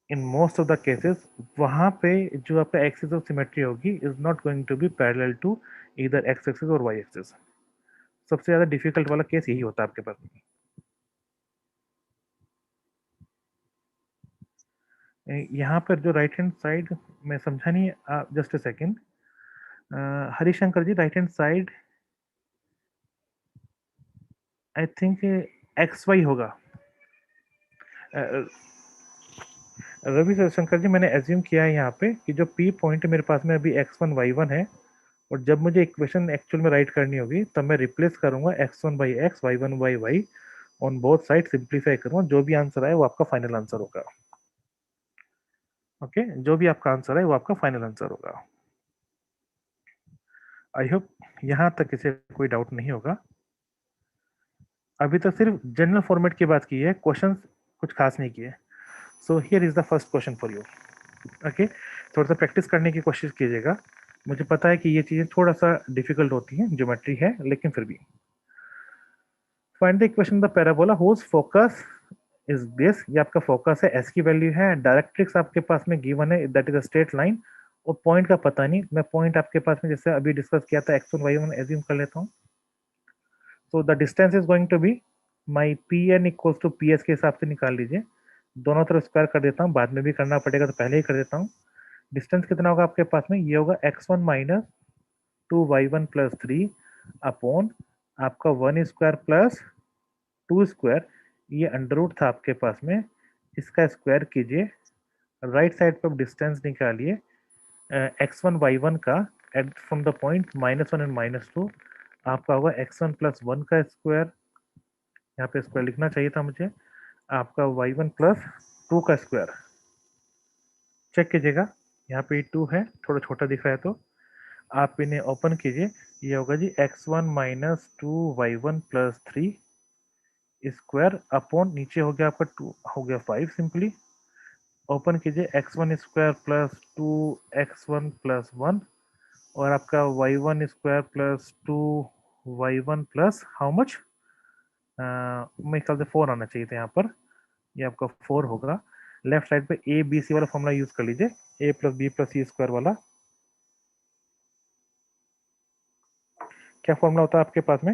A: in most of the cases वहां पे जो आपका एक्सिस ऑफ सिमेट्री होगी is not going to be parallel to either x axis और वाई एक्सिस। सबसे ज्यादा डिफिकल्ट वाला केस यही होता है आपके पास में। यहाँ पर जो राइट हैंड साइड में समझा नहीं, just a second, Harishankar ji, right hand side I think x y होगा। रवि शंकर जी, मैंने एज्यूम किया है यहाँ पे कि जो पी पॉइंट मेरे पास में अभी x1 y1 है, और जब मुझे इक्वेशन एक्चुअल में राइट करनी होगी तब मैं रिप्लेस करूंगा x1 by x, y1 by y, on both side simplify करूंगा। जो भी आंसर आए वो आपका फाइनल आंसर होगा। ओके, जो भी आपका आंसर है वो आपका फाइनल आंसर होगा। आई होप यहाँ तक किसी कोई डाउट नहीं होगा। अभी तक सिर्फ जनरल फॉर्मेट की बात की है, क्वेश्चंस कुछ खास नहीं किए। So here is the first question for you. Okay, थोड़ा सा प्रैक्टिस करने की कोशिश कीजिएगा। मुझे पता है कि ये चीज़ें थोड़ा सा डिफिकल्ट होती हैं, ज्योमेट्री है, लेकिन फिर भी। Find the equation the parabola whose focus is this. ये आपका फोकस है, एस की वैल्यू है, डायरेक्ट्रिक्स आपके पास में गिवन है, that is a straight line, और पॉइंट का पता नहीं। मैं पॉइंट आपके पास में जैसे अभी डिस्कस किया था x1 y1 एज्यूम कर लेता हूँ। So the distance is going to be my P N equals to P S के हिसाब से निकाल लीजिए। दोनों तरफ स्क्वायर कर देता हूँ, बाद में भी करना पड़ेगा तो पहले ही कर देता हूँ। डिस्टेंस कितना होगा आपके पास में, ये होगा x1 minus 2y1 plus 3 upon आपका 1 स्क्वायर प्लस 2 स्क्वायर, ये अंडर रूट था आपके पास में, इसका स्क्वायर कीजिए राइट साइड पे डिस्टेंस निकालिए x1 y1 का at from the point -1 and -2 आपका होगा x1 प्लस 1 का स्क्वायर, यहाँ पे स्क्वायर लिखना चाहिए था मुझे, आपका y1 प्लस 2 का स्क्वायर। चेक कीजिएगा, यहाँ पे 2 है, थोड़ा छोटा दिख रहा है तो आप इन्हें ओपन कीजिए, ये होगा जी x1 minus 2y1 plus 3 square upon नीचे हो गया आपका 2 हो गया 5 सिंपली। ओपन कीजिए x1 square plus 2x1 plus 1 और आपका y1 square plus 2y1 plus how much, मेरे ख्याल से 4 आना चाहिए था यहाँ पर, ये आपका 4 होगा। लेफ्ट साइड पे ए बी सी वाला फॉर्मूला यूज कर लीजिए, A plus B plus C square वाला। क्या फॉर्मूला होता है आपके पास में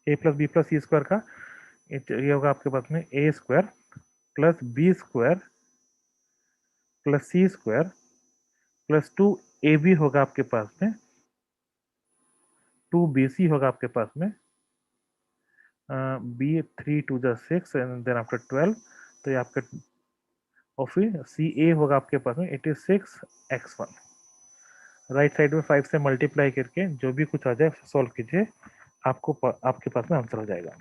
A: A plus B plus C square का? ये होगा आपके पास में A square plus B square plus C square plus 2ab होगा आपके पास में, 2bc होगा आपके पास में, b 3 to the 6 and then after 12, तो ये आपका, और फिर सी ए होगा आपके पास में 86x1। राइट साइड में 5 से मल्टीप्लाई करके जो भी कुछ आ जाए सॉल्व कीजिए, आपके पास में आंसर हो जाएगा।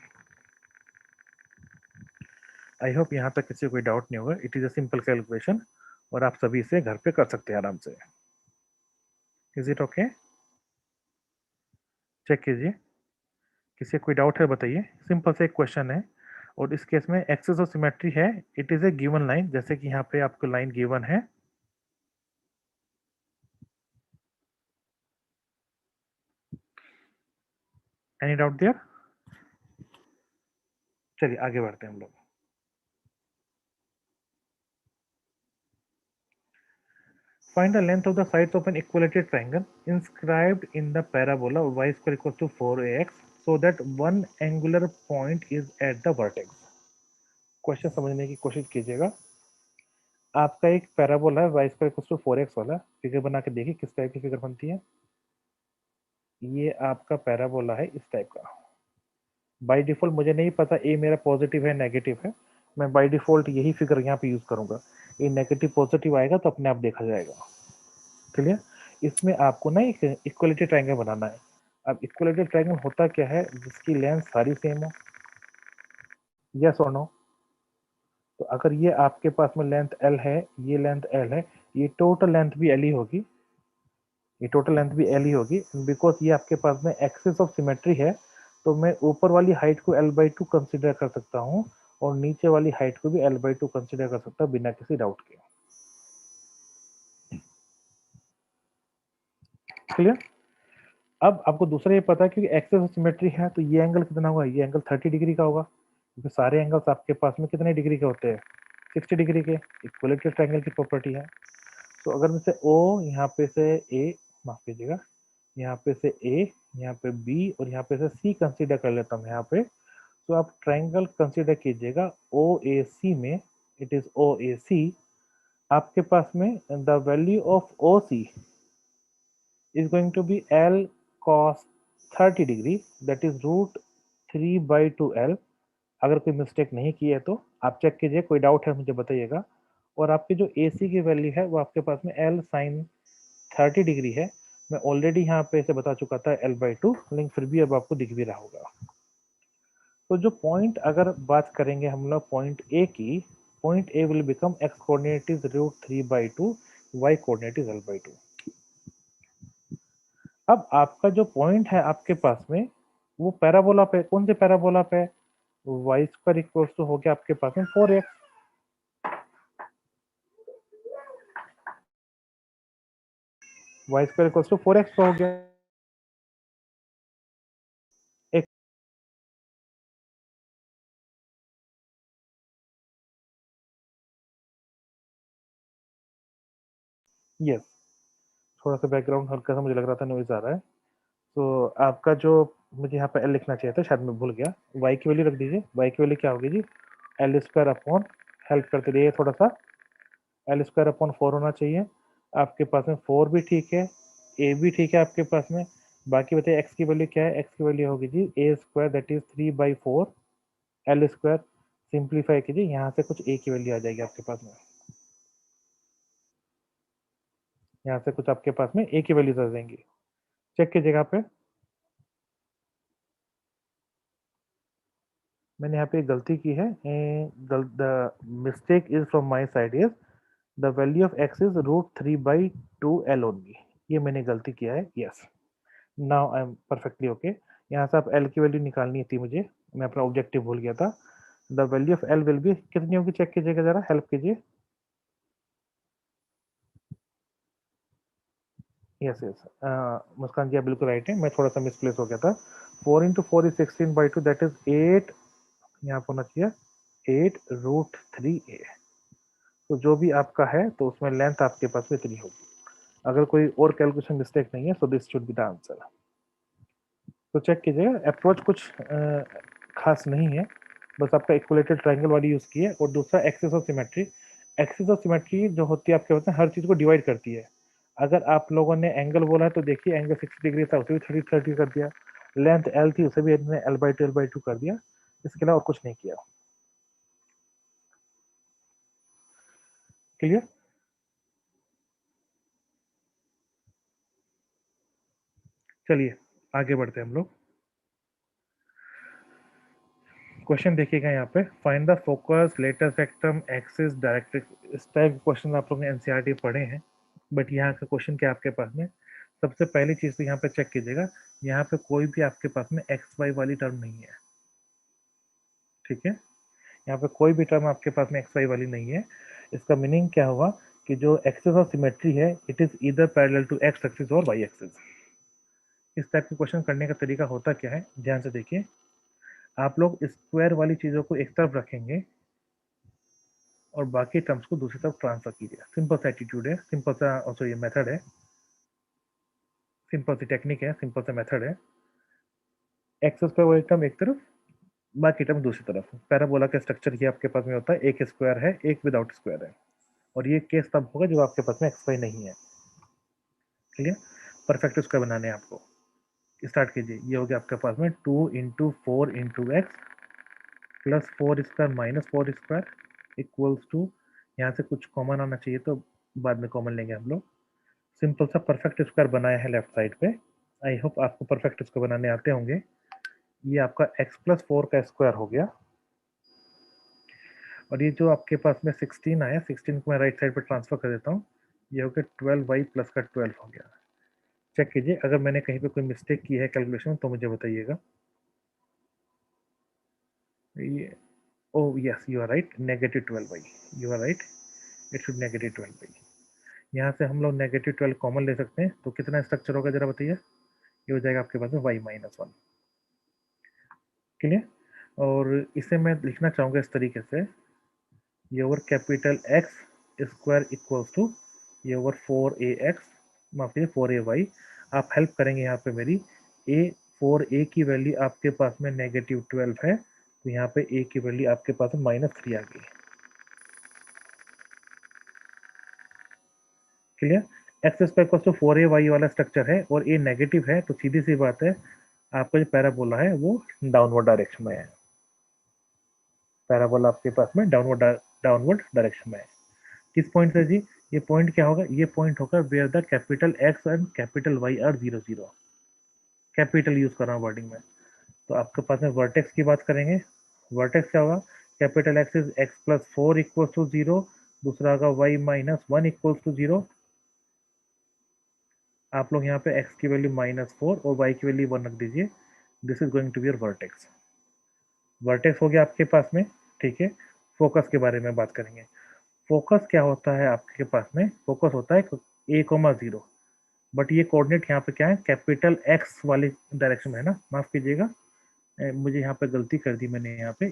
A: आई होप यहाँ तक किसी को कोई डाउट नहीं होगा। It is a simple calculation और आप सभी इसे घर पे कर सकते हैं आराम से। Is it okay? चेक कीजिए, किसी को कोई डाउट है बताइए। सिंपल से एक क्वेश्चन है और इस केस में एक्सेस ऑफ सिमेट्री है, it is a given line, जैसे कि यहाँ पे आपको लाइन गिवन है। Any doubt there? चलिए आगे बढ़ते हैं हम लोग। Find the length of the sides of an equilateral triangle inscribed in the parabola y square equals to 4ax so that one angular point is at the vertex. Question समझने की कोशिश कीजिएगा। आपका एक पैराबोला है y square equals to 4x वाला, फिगर बना के देखिए किस टाइप की फिगर बनती है। ये आपका पैराबोला है इस टाइप का। बाय डिफॉल्ट मुझे नहीं पता ए मेरा पॉजिटिव है नेगेटिव है, मैं बाय डिफॉल्ट यही फिगर यहाँ पे यूज करूंगा। ये नेगेटिव पॉजिटिव आएगा तो अपने आप देखा जाएगा। क्लियर? इसमें आपको ना एक इक्वलिटी ट्रायंगल बनाना है। अब इक्वलिटी ट्रायंगल होता क्या है, जिसकी लेंथ सारी सेम हो, यस और नो। तो अगर ये आपके पास में लेंथ एल है, ये लेंथ एल है, ये टोटल लेंथ भी एल ही होगी, ये टोटल लेंथ भी एल ही होगी, बिकॉज ये आपके पास में एक्सिस ऑफ सिमेट्री है। तो मैं ऊपर वाली हाइट को l/2 कंसिडर कर सकता हूँ और नीचे वाली हाइट को भी l/2 कंसिडर कर सकता हूँ बिना किसी डाउट के। क्लियर? अब आपको दूसरा ये पता है कि एक्सेस ऑफ सिमेट्री है, तो ये एंगल कितना होगा, ये एंगल 30 डिग्री का होगा, क्योंकि सारे एंगल्स आपके पास में कितने डिग्री के होते हैं, 60 डिग्री के। इक्विलेटरल ट्रायंगल की प्रॉपर्टी है। तो अगर मैं से ओ यहाँ पे से ए, माफ कीजिएगा, यहाँ पे से ए, यहाँ पे बी और यहाँ पे से सी कंसीडर कर लेता हूँ यहाँ पे, तो आप ट्रायंगल कंसीडर कीजिएगा ओ ए सी में, इट इज ओ ए सी। आपके पास में the value of O C is going to be L cos 30 degree, that is root 3/2L। अगर कोई मिस्टेक नहीं की है तो आप चेक कीजिए, कोई डाउट है मुझे बताइएगा। और आपकी जो ए सी की वैल्यू है वो आपके पास में L साइन 30 डिग्री है। मैं ऑलरेडी यहाँ पे इसे बता चुका था L/2, लेकिन फिर भी अब आपको दिख भी रहा होगा। तो जो पॉइंट अगर बात करेंगे हम लोग पॉइंट ए की, point a will become x coordinate is root 3/2, y coordinate is L/2। अब आपका जो पॉइंट है आपके पास में, वो पैराबोला पे, कौन से पैराबोला पे, वाई स्क्वायर इक्वल्स टू हो गया आपके पास में 4x, Y square equals to 4x हो गया। एक यस, थोड़ा सा बैकग्राउंड हल्का सा मुझे लग रहा था नॉइज आ रहा है। तो आपका जो, मुझे यहाँ पे एल लिखना चाहिए था, शायद मैं भूल गया। वाई की वैल्यू रख दीजिए, वाई की वैल्यू क्या होगी जी, एल स्क्वायर अपॉन, हेल्प करते रहिए थोड़ा सा, एल स्क्वायर अपॉन 4 होना चाहिए। आपके पास में 4 भी ठीक है, ए भी ठीक है आपके पास में। बाकी बताइए एक्स की वैल्यू क्या है, एक्स की वैल्यू होगी जी A square that is 3/4 L square. Simplify कीजिए, यहाँ से कुछ ए की वैल्यू आ जाएगी आपके पास में। यहाँ से कुछ आपके पास में ए की वैल्यूज आ जाएंगी। चेक कीजिएगा पे, मैंने यहाँ पे एक गलती की है। The mistake is from my side is the value of x is √3/2L only. ये मैंने गलती किया है। Yes, now I am perfectly okay. यहाँ से आप एल की वैल्यू निकालनी थी मुझे, मैं अपना ऑब्जेक्टिव भूल गया था। The value of L will be कितनी होगी, चेक कीजिएगा जरा, हेल्प कीजिए। यस यस, मुस्कान जी आप बिल्कुल राइट है, मैं थोड़ा सा मिसप्लेस हो गया था। 4 × 4 is 16/2, दैट इज 8, यहाँ पर होना चाहिए 8√3a। तो जो भी आपका है तो उसमें लेंथ आपके पास में इतनी होगी। अगर कोई और कैलकुलेशन मिस्टेक नहीं है, so this should be the answer. तो चेक कीजिएगा, अप्रोच कुछ खास नहीं है, बस आपका इक्वलेटेड ट्रायंगल वाली यूज़ की है। और दूसरा axis of symmetry. Axis of symmetry जो होती है आपके पास में हर चीज़ को डिवाइड करती है। अगर आप लोगों ने एंगल बोला है तो देखिए एंगल 60 डिग्री था, उसे भी 30 कर दिया। लेंथ एल थी, उसे भी L/2 कर दिया। इसके अलावा और कुछ नहीं किया। क्लियर? चलिए आगे बढ़ते हैं हम लोग। क्वेश्चन देखिएगा यहाँ पे, find the focus, letter सेक्टम, axis, directrix. इस टाइप के क्वेश्चन आप लोगों ने एनसीईआरटी पढ़े हैं, बट यहाँ का क्वेश्चन क्या आपके पास में, सबसे पहली चीज़ तो यहाँ पे चेक कीजिएगा, यहाँ पे कोई भी आपके पास में एक्स वाई वाली टर्म नहीं है। ठीक है, यहाँ पे कोई भी टर्म आपके पास में एक्स वाई वाली नहीं है। इसका मीनिंग क्या हुआ कि जो एक्सिस ऑफ सिमेट्री है it is either parallel to x axis और वाई एक्सिस। इस टाइप के क्वेश्चन करने का तरीका होता क्या है, ध्यान से देखिए। आप लोग स्क्वायर वाली चीज़ों को एक तरफ रखेंगे और बाकी टर्म्स को दूसरी तरफ ट्रांसफर कीजिए। सिंपल सा एटीट्यूड है, सिंपल सा ये मेथड है, सिंपल सी टेक्निक है, सिंपल सा मेथड है। एक्स स्क्वायर वाली टर्म एक तरफ, बाकी टर्म दूसरी तरफ। पैराबोला का स्ट्रक्चर ये आपके पास में होता है, एक स्क्वायर है एक विदाउट स्क्वायर है, और ये केस तब होगा जब आपके पास में एक्स वाई नहीं है। क्लियर? परफेक्ट स्क्वायर बनाने हैं आपको, स्टार्ट कीजिए। ये हो गया आपके पास में 2 × 4 × x plus 4² minus 4² equals to, यहाँ से कुछ कॉमन आना चाहिए तो बाद में कॉमन लेंगे हम लोग। सिंपल सा परफेक्ट स्क्वायर बनाया है लेफ्ट साइड पे। आई होप आपको परफेक्ट स्क्वायर बनाने आते होंगे। ये आपका x+4 का स्क्वायर हो गया, और ये जो आपके पास में 16 आया, 16 को मैं राइट साइड पे ट्रांसफर कर देता हूँ। ये हो गया 12y प्लस का 12 हो गया। चेक कीजिए, अगर मैंने कहीं पे कोई मिस्टेक की है कैलकुलेशन तो मुझे बताइएगा। ये, oh yes you are right, -12y, you are right, it should -12y। यहाँ से हम लोग -12 कॉमन ले सकते हैं, तो कितना स्ट्रक्चर होगा जरा बताइए। ये हो जाएगा आपके पास में y-1। क्लियर? और इसे मैं लिखना चाहूँगा इस तरीके से, ये over capital x square equals to ये ओवर 4ax, माफ कीजिए 4ay। आप हेल्प करेंगे यहाँ पे मेरी, ए 4a की वैल्यू आपके पास में -12 है, तो यहाँ पे a की वैल्यू आपके पास में -3 आ गई। Clear? X square equals to 4ay वाला स्ट्रक्चर है और a नेगेटिव है, तो सीधी सी बात है आपका जो पैराबोला है वो डाउनवर्ड डायरेक्शन में है। पैराबोला आपके पास में डाउनवर्ड डायरेक्शन में है। किस पॉइंट से जी? ये पॉइंट क्या होगा, ये पॉइंट होगा where the capital x and capital y are 0 0। Capital use कर रहा हूँ वर्डिंग में। तो आपके पास में वर्टेक्स की बात करेंगे, वर्टेक्स क्या होगा, capital x is x+4 equals to 0, दूसरा होगा y-1 इक्वल्स टू 0। आप लोग यहाँ पे x की वैल्यू -4 और y की वैल्यू 1 रख दीजिए। This is going to be your vertex. Vertex हो गया आपके पास में। ठीक है, फोकस के बारे में बात करेंगे। फोकस क्या होता है आपके पास में, फोकस होता है a,0, बट ये कोऑर्डिनेट यहाँ पे क्या है, कैपिटल एक्स वाले डायरेक्शन में है ना, माफ कीजिएगा, मुझे यहाँ पे गलती कर दी मैंने यहाँ पे,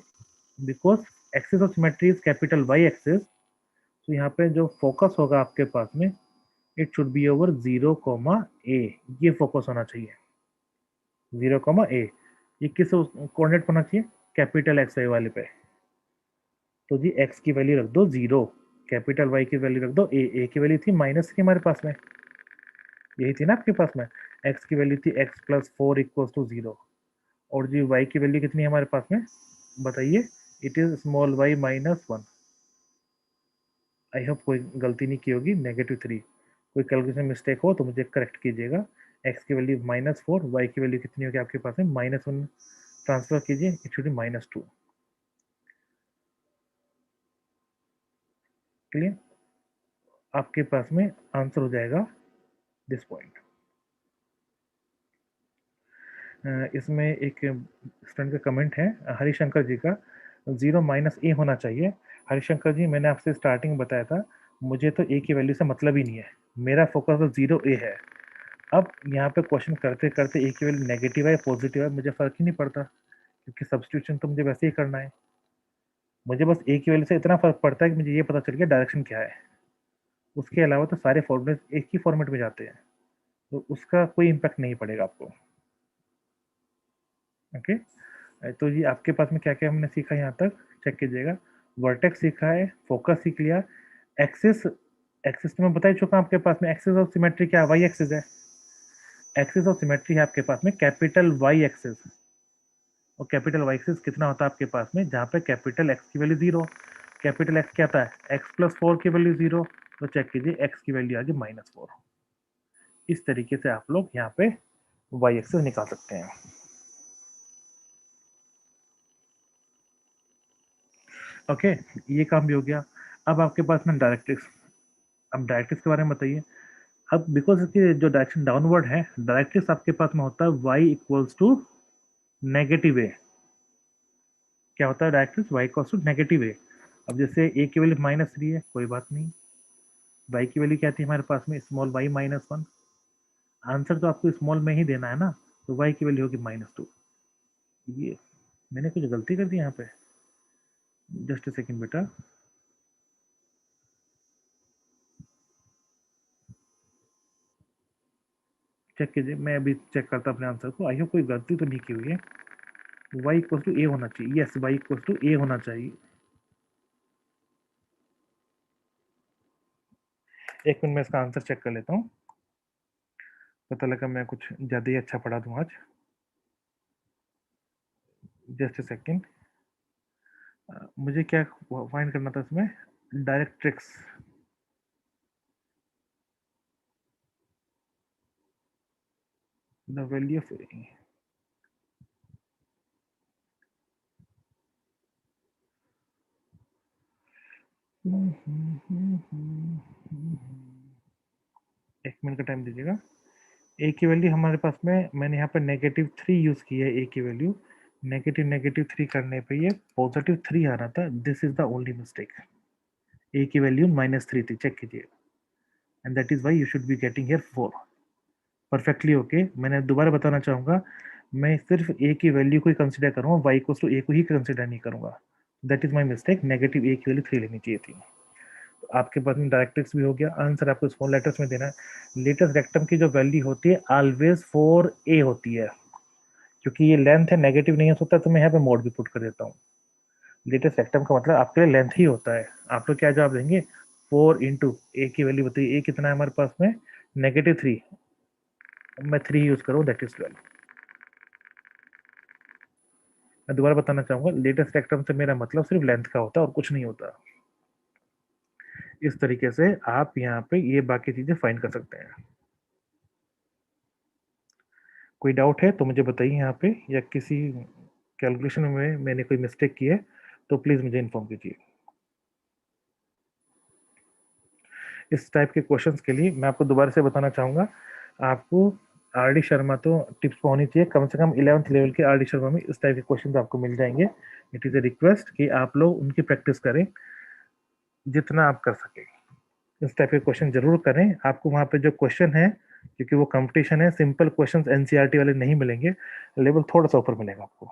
A: because axis of symmetry is capital y axis, तो यहाँ पे जो फोकस होगा आपके पास में इट शुड बी ओवर 0, ये फोकस होना चाहिए, 0, ये किस कोऑर्डिनेट होना चाहिए, कैपिटल एक्स वाई वाले पे। तो जी एक्स की वैल्यू रख दो 0, कैपिटल वाई की वैल्यू रख दो ए की वैल्यू थी -3 हमारे पास में, यही थी ना आपके पास में। एक्स की वैल्यू थी x+4 इक्वल्स टू 0, और जी वाई की वैल्यू कितनी है हमारे पास में, बताइए, it is small y-1। I hope कोई गलती नहीं की होगी, -3। कोई कैलकुलेशन मिस्टेक हो तो मुझे करेक्ट कीजिएगा। एक्स की वैल्यू -4, वाई की वैल्यू कितनी होगी आपके पास में -1, ट्रांसफर कीजिए, इट शुड बी -2। क्लियर? आपके पास में आंसर हो जाएगा दिस पॉइंट। इसमें एक स्टूडेंट का कमेंट है हरिशंकर जी का, 0 - a होना चाहिए। हरिशंकर जी, मैंने आपसे स्टार्टिंग में बताया था, मुझे तो a की वैल्यू से मतलब ही नहीं है, मेरा फोकस तो 0 a है। अब यहाँ पे क्वेश्चन करते करते a की वैल्यू नेगेटिव है पॉजिटिव है मुझे फर्क ही नहीं पड़ता, क्योंकि सब्सटीट्यूशन तो मुझे वैसे ही करना है। मुझे बस a की वैल्यू से इतना फर्क पड़ता है कि मुझे ये पता चल गया डायरेक्शन क्या है। उसके अलावा तो सारे फॉर्मूले एक ही फॉर्मेट में जाते हैं, तो उसका कोई इम्पैक्ट नहीं पड़ेगा आपको। ओके, तो जी आपके पास में क्या क्या हमने सीखा यहाँ तक चेक कीजिएगा। वर्टेक्स सीखा है, फोकस सीख लिया, एक्सिस, एक्सिस तो मैं बता ही चुका हूँ आपके पास में। एक्सिस ऑफ सिमेट्री क्या है? वाई एक्सिस है। एक्सिस ऑफ सिमेट्री है आपके पास में कैपिटल वाई एक्सिस, और कैपिटल वाई एक्सिस कितना होता है आपके पास में, जहाँ पे कैपिटल एक्स की वैल्यू 0, कैपिटल एक्स क्या आता है x+4 की वैल्यू 0, तो चेक कीजिए एक्स की वैल्यू आ गई -4। इस तरीके से आप लोग यहाँ पे वाई एक्सिस निकाल सकते हैं। ओके, ये काम भी हो गया। अब आपके पास में डायरेक्ट्रिक्स, अब डायरेक्ट्रिक्स के बारे में बताइए। अब बिकॉज इसकी जो डायरेक्शन डाउनवर्ड है, डायरेक्ट्रिक्स आपके पास में होता है y equals to negative A. क्या होता है directrix? y equals to negative A. अब जैसे a की वैल्यू -3 है, कोई बात नहीं, y की वैल्यू क्या थी हमारे पास में स्मॉल y -1। आंसर तो आपको स्मॉल में ही देना है ना, तो y की वैल्यू होगी -2। ये मैंने कुछ गलती कर दी यहाँ पे, जस्ट सेकेंड बेटा। चेक कीजिए, मैं अभी चेक करता अपने आंसर को, आई होप कोई गलती तो नहीं की हुई है। y इक्वल टू ए होना चाहिए, यस y इक्वल टू ए होना चाहिए। एक मिनट में इसका आंसर चेक कर लेता हूँ, पता लगा मैं कुछ ज़्यादा ही अच्छा पढ़ा दूँ आज। जस्ट सेकेंड, मुझे क्या फाइंड करना था इसमें? डायरेक्ट्रिक्स, द वैल्यू ऑफ ए। एक मिनट का टाइम दीजिएगा। ए की वैल्यू हमारे पास में, मैंने यहाँ पर -3 यूज़ की है। ए की वैल्यू -3 करने पे ये +3 आ रहा था। This is the only mistake. A की वैल्यू -3 थी, चेक कीजिए, and that is why you should be getting here 4 perfectly. Okay, मैंने दोबारा बताना चाहूँगा, मैं सिर्फ ए की वैल्यू को ही कंसिडर करूँगा, वाई को ए को ही कंसिडर नहीं करूँगा। That is my mistake, negative A की वैल्यू 3 लेनी चाहिए थी। तो आपके पास में डायरेक्ट्रिक्स भी हो गया। आंसर आपको स्मॉल लेटर्स में देना है। लेटेस्ट रेक्टम की जो वैल्यू होती है ऑलवेज 4a होती है, क्योंकि ये लेंथ है, नेगेटिव नहीं हो सकता, तो मैं यहाँ पे मोड भी पुट कर देता हूँ। लेटेस्ट रेक्टम का मतलब आपके लिए लेंथ ही होता है। आप लोग क्या जवाब देंगे? 4 इंटू ए की वैल्यू बताइए, ए कितना है हमारे पास में? -3, मैं 3 यूज करूँ, दैट इज 12। मैं दोबारा बताना चाहूंगा, लेटेस्ट रेक्टम से मेरा मतलब सिर्फ लेंथ का होता है और कुछ नहीं होता। इस तरीके से आप यहाँ पे ये बाकी चीजें फाइंड कर सकते हैं। कोई डाउट है तो मुझे बताइए यहाँ पे, या किसी कैलकुलेशन में मैंने कोई मिस्टेक की है तो प्लीज़ मुझे इन्फॉर्म कीजिए। इस टाइप के क्वेश्चंस के लिए मैं आपको दोबारा से बताना चाहूँगा, आपको आर डी शर्मा तो टिप्स पर होनी चाहिए, कम से कम 11th लेवल के आर डी शर्मा में इस टाइप के क्वेश्चन आपको मिल जाएंगे। इट इज़ ए रिक्वेस्ट कि आप लोग उनकी प्रैक्टिस करें जितना आप कर सकें। इस टाइप के क्वेश्चन जरूर करें। आपको वहाँ पे जो क्वेश्चन है, क्योंकि वो कंपटीशन है, सिंपल क्वेश्चन एनसीईआरटी वाले नहीं मिलेंगे, लेवल थोड़ा सा ऊपर मिलेगा आपको।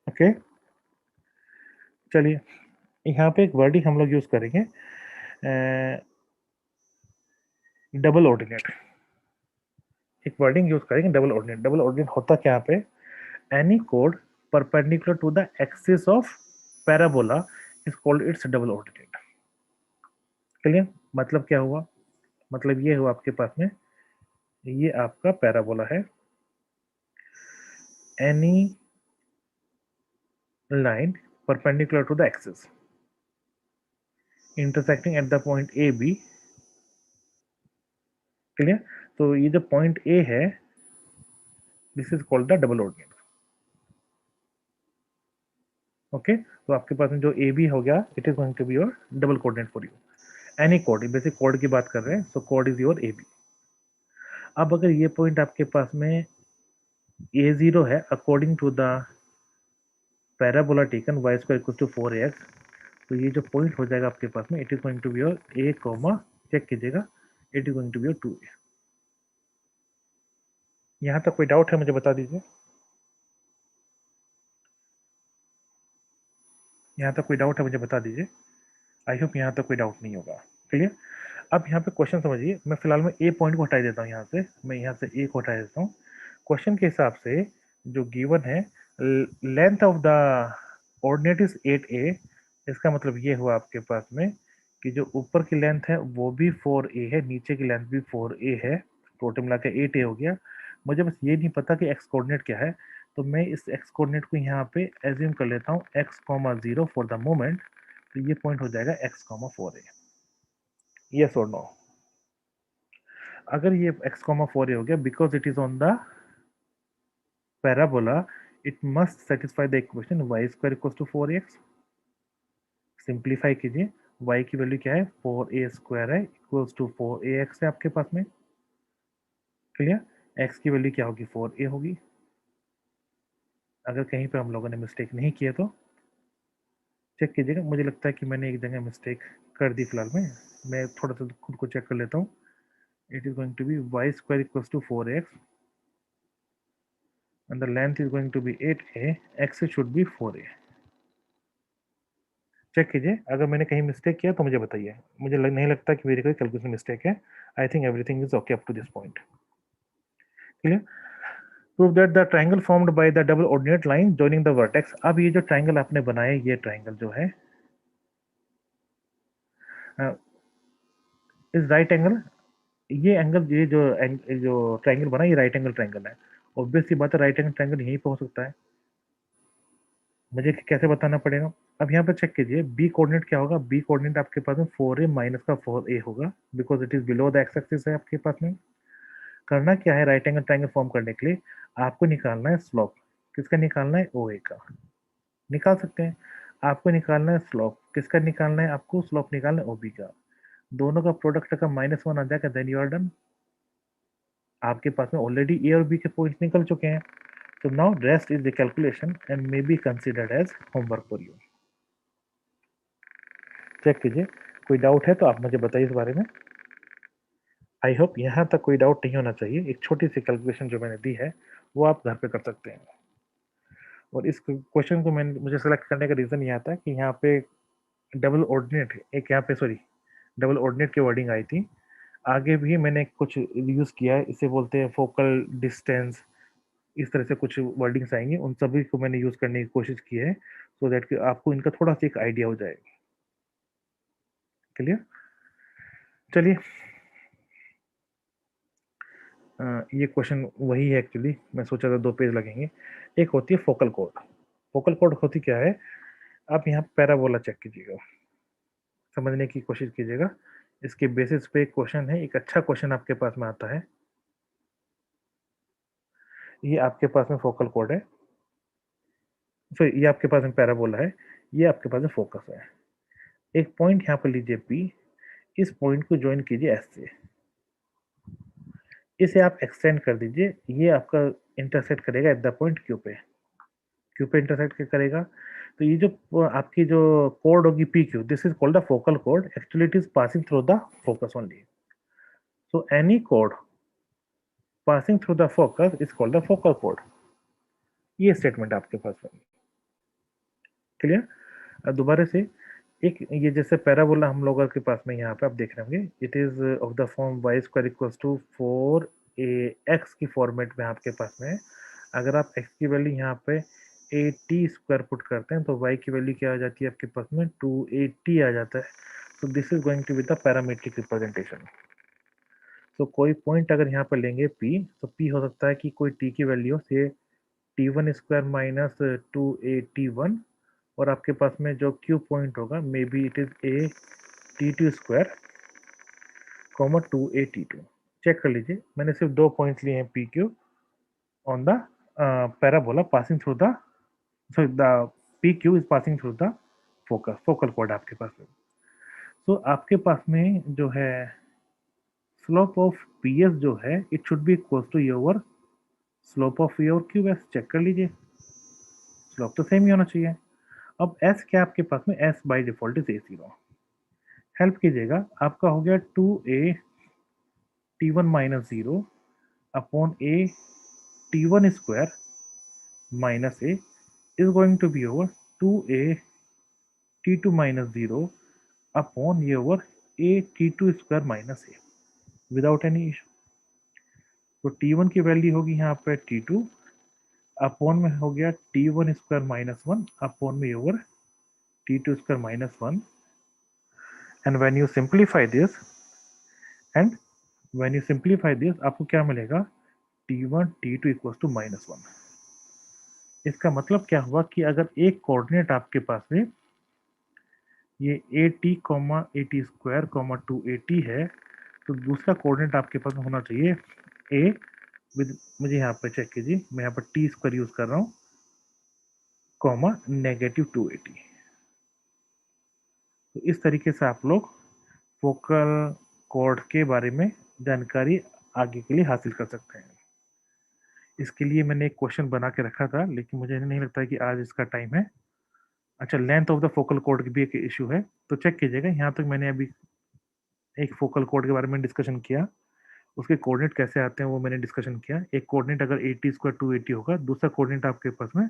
A: ओके, चलिए यहाँ पे एक वर्डिंग हम लोग यूज करेंगे, डबल ऑर्डिनेट। एक वर्डिंग यूज करेंगे डबल ऑर्डिनेट। डबल ऑर्डिनेट होता क्या यहाँ पे? Any code perpendicular to the axis of parabola is called its double ordinate. Clear? मतलब क्या हुआ? मतलब ये हुआ आपके पास में, ये आपका पैराबोला है, any line perpendicular to the axis, intersecting at the point a b, clear. तो ये जो पॉइंट ए है, this is called the double ordinate. Okay, तो आपके पास में जो ए बी हो गया, it is going to be your double coordinate for you. Any code, basic code की बात कर रहे हैं, so code is your a b. अब अगर ये पॉइंट आपके पास में ए जीरो है, according to the parabola taken y square equal to 4ax, तो ये जो पॉइंट हो जाएगा आपके पास में, it is going to be your A comma, check कीजिएगा, it is going to be your 2a। यहाँ तक कोई डाउट है मुझे बता दीजिए। यहाँ तक कोई डाउट है मुझे बता दीजिए। आई होप यहाँ तक कोई डाउट नहीं होगा। क्लियर। अब यहाँ पे क्वेश्चन समझिए, मैं फिलहाल में ए पॉइंट को हटा देता हूँ, यहाँ से मैं यहाँ से ए को हटा देता हूँ। क्वेश्चन के हिसाब से जो गिवन है, length of the ordinate is 8a, इसका मतलब ये हुआ आपके पास में कि जो ऊपर की लेंथ है वो भी 4a है, नीचे की लेंथ भी 4a है, टोटल मिला के 8a हो गया। मुझे बस ये नहीं पता कि एक्स कोऑर्डिनेट क्या है, तो मैं इस एक्स कोऑर्डिनेट को यहाँ पे एज्यूम कर लेता हूँ x comma 0 for the moment. तो ये पॉइंट हो जाएगा एक्स कॉमा 4a। यस और नो? अगर ये x कॉमा 4a हो गया, because it is on the parabola, it must satisfy the equation y square equals to 4x। Simplify कीजिए, y की वैल्यू क्या है, 4a स्क्वायर है, इक्वल्स टू 4ax है आपके पास में। क्लियर। x की वैल्यू क्या होगी, 4a होगी। अगर कहीं पे हम लोगों ने मिस्टेक नहीं किया तो चेक कीजिएगा। मुझे लगता है कि मैंने एक जगह मिस्टेक कर दी फिलहाल में, मैं थोड़ा सा खुद को चेक कर लेता हूँ। It is going to be y square equals to 4x and the length is going to be 8a, x should be 4a। Check कीजिए, अगर मैंने कहीं मिस्टेक किया तो मुझे बताइए। मुझे नहीं लगता कि मेरी कोई कैलकुलेशन मिस्टेक है। I think everything is okay up to this point. Clear. Prove that the triangle formed by the double ordinate line joining the vertex. अब ये जो ट्राइंगल आपने बनाया, ये ट्राइंगल जो है इज राइट एंगल। ये एंगल, जो ट्राइंगल बना, ये राइट एंगल ट्राइंगल है। ऑब्वियस सी बात है, राइट एंगल ट्राइंगल यहीं पे हो सकता है। मुझे कैसे बताना पड़ेगा? अब यहाँ पे चेक कीजिए, बी कोऑर्डिनेट क्या होगा। बी कोऑर्डिनेट आपके पास में 4a माइनस का 4a होगा, because it is below the x axis है आपके पास में। करना क्या है, राइट एंगल ट्राइंगल फॉर्म करने के लिए आपको निकालना है स्लोप। किसका निकालना है, ओ ए का। निकाल सकते हैं। आपको निकालना है स्लोप, किसका निकालना है, आपको स्लोप निकालना है ओ बी का। दोनों का प्रोडक्ट का -1 आ जाएगा, देन यू आर डन। आपके पास में ऑलरेडी ए और बी के पॉइंट निकल चुके हैं। तो now rest is the calculation and may be considered as homework for you. Check कीजिए, कोई डाउट है तो आप मुझे बताइए इस बारे में। आई होप यहाँ तक कोई डाउट नहीं होना चाहिए। एक छोटी सी कैलकुलेशन जो मैंने दी है वो आप घर पे कर सकते हैं। और इस क्वेश्चन को मैंने मुझे सेलेक्ट करने का रीज़न ये आता है कि यहाँ पे डबल ऑर्डिनेट, एक यहाँ पे सॉरी डबल ऑर्डिनेट की वर्डिंग आई थी। आगे भी मैंने कुछ यूज़ किया है, इसे बोलते हैं फोकल डिस्टेंस, इस तरह से कुछ वर्डिंग्स आएंगे, उन सभी को मैंने यूज़ करने की कोशिश की है, सो दैट कि आपको इनका थोड़ा सा एक आइडिया हो जाए। क्लियर। चलिए, ये क्वेश्चन वही है एक्चुअली, मैं सोचा था 2 पेज लगेंगे। एक होती है फोकल कोड। फोकल कोड होती क्या है, आप यहाँ पैराबोला चेक कीजिएगा, समझने की कोशिश कीजिएगा। इसके बेसिस पे एक क्वेश्चन है, एक अच्छा क्वेश्चन आपके पास में आता है। ये आपके पास में फोकल कोड है, सॉरी ये आपके पास में पैराबोला है, ये आपके पास में फोकस है। एक पॉइंट यहाँ पर लीजिए पी, इस पॉइंट को ज्वाइन कीजिए एस से, इसे आप एक्सटेंड कर दीजिए, ये आपका इंटरसेक्ट करेगा एट द पॉइंट क्यू पे। क्यू पे इंटरसेक्ट करेगा, तो ये जो आपकी जो कोड होगी P Q, this is called the focal code. Actually it is passing through the focus only, so any code passing through the focus is called the focal code. ये स्टेटमेंट आपके पास में क्लियर। दोबारा से, एक ये जैसे पैराबोला हम लोगों के पास में यहाँ पे आप देख रहे होंगे, it is of the form y square equals to 4ax की फॉर्मेट में आपके पास में है। अगर आप x की वैल्यू यहाँ पे 80 स्क्वायर पुट करते हैं तो y की वैल्यू क्या आ जाती है आपके पास में, 280 आ जाता है। So this is going to be the parametric representation. So कोई पॉइंट अगर यहाँ पर लेंगे p, तो p हो सकता है कि कोई t की वैल्यू से t1 स्क्वायर माइनस 281, और आपके पास में जो क्यू पॉइंट होगा maybe it is a T2 square comma 2a T2। Check कर लीजिए, मैंने सिर्फ 2 पॉइंट्स लिए हैं P Q on the parabola passing through the, sorry the P Q is passing through the focal chord आपके पास में। तो आपके पास में जो है स्लोप ऑफ पी एस जो है it should be equal to your slope of your Q S. Check कर लीजिए, स्लोप तो सेम ही होना चाहिए। अब एस क्या आपके पास में, S by default is A0। Help कीजिएगा, आपका हो गया 2a T1 minus 0 upon a T1 square minus a is going to be over 2a T2 minus 0 upon your a T2 square minus a without any issue। तो T1 की वैल्यू होगी यहाँ पे T2 अपॉन में हो गया T1 स्क्वायर माइनस 1 अपॉन में your T2 square minus 1। And when you simplify this and when you simplify this आपको क्या मिलेगा, T1 T2 equals to minus 1। इसका मतलब क्या हुआ कि अगर एक कोऑर्डिनेट आपके पास में ये A T comma A T square comma 2AT है, तो दूसरा कोऑर्डिनेट आपके पास होना चाहिए ए विद, मुझे यहाँ पे चेक कीजिए, मैं यहाँ पर टी स्क्वायर यूज कर रहा हूँ कॉमा नेगेटिव 2AT। तो इस तरीके से आप लोग फोकल कॉर्ड के बारे में जानकारी आगे के लिए हासिल कर सकते हैं। इसके लिए मैंने एक क्वेश्चन बना के रखा था, लेकिन मुझे नहीं लगता कि आज इसका टाइम है। अच्छा, length of the focal cord की भी एक इशू है, तो चेक कीजिएगा। यहाँ तक मैंने अभी एक फोकल कॉर्ड के बारे में डिस्कशन किया, उसके कोऑर्डिनेट कैसे आते हैं वो मैंने डिस्कशन किया। एक कोऑर्डिनेट अगर ए टी स्क्वायर 2AT होगा, दूसरा कोऑर्डिनेट आपके पास में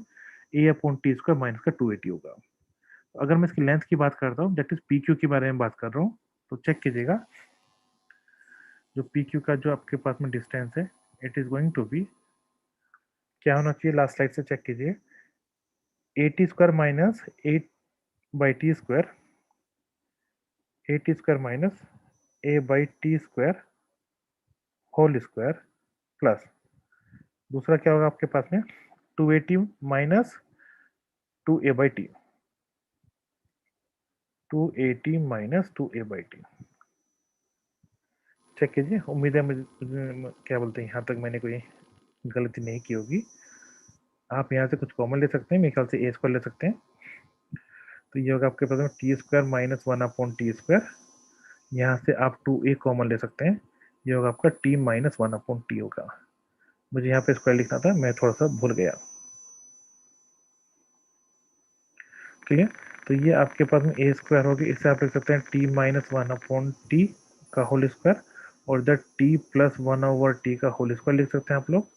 A: ए अपॉन टी स्क्वायर माइनस का 2AT होगा। अगर मैं इसकी लेंथ की बात करता हूँ, दैट इज पी क्यू के बारे में बात कर रहा हूँ, तो चेक कीजिएगा जो पी क्यू का जो आपके पास में डिस्टेंस है it is going to be क्या होना चाहिए, लास्ट स्लाइड से चेक कीजिए, A T square minus 8 by T square, A T square minus A by T square whole square plus दूसरा क्या होगा आपके पास में 2AT minus 2a by T, 2AT minus 2a by T. Check कीजिए, उम्मीद है क्या बोलते हैं यहाँ तक मैंने कोई गलती नहीं की होगी। आप यहाँ से कुछ कॉमन ले सकते हैं, मेरे ख्याल से ए स्क्वायर ले सकते हैं, तो ये होगा आपके पास में T square minus 1 upon T square. यहाँ से आप 2a कॉमन ले सकते हैं, ये होगा आपका t माइनस 1 अपॉन टी होगा। मुझे यहाँ पे स्क्वायर लिखना था, मैं थोड़ा सा भूल गया। क्लियर? तो ये आपके पास में ए स्क्वायर होगी, इससे आप लिख सकते हैं टी माइनस 1 अपॉन टी का होल स्क्वायर, और the T plus 1 over T का होल स्क्वायर लिख सकते हैं आप लोग।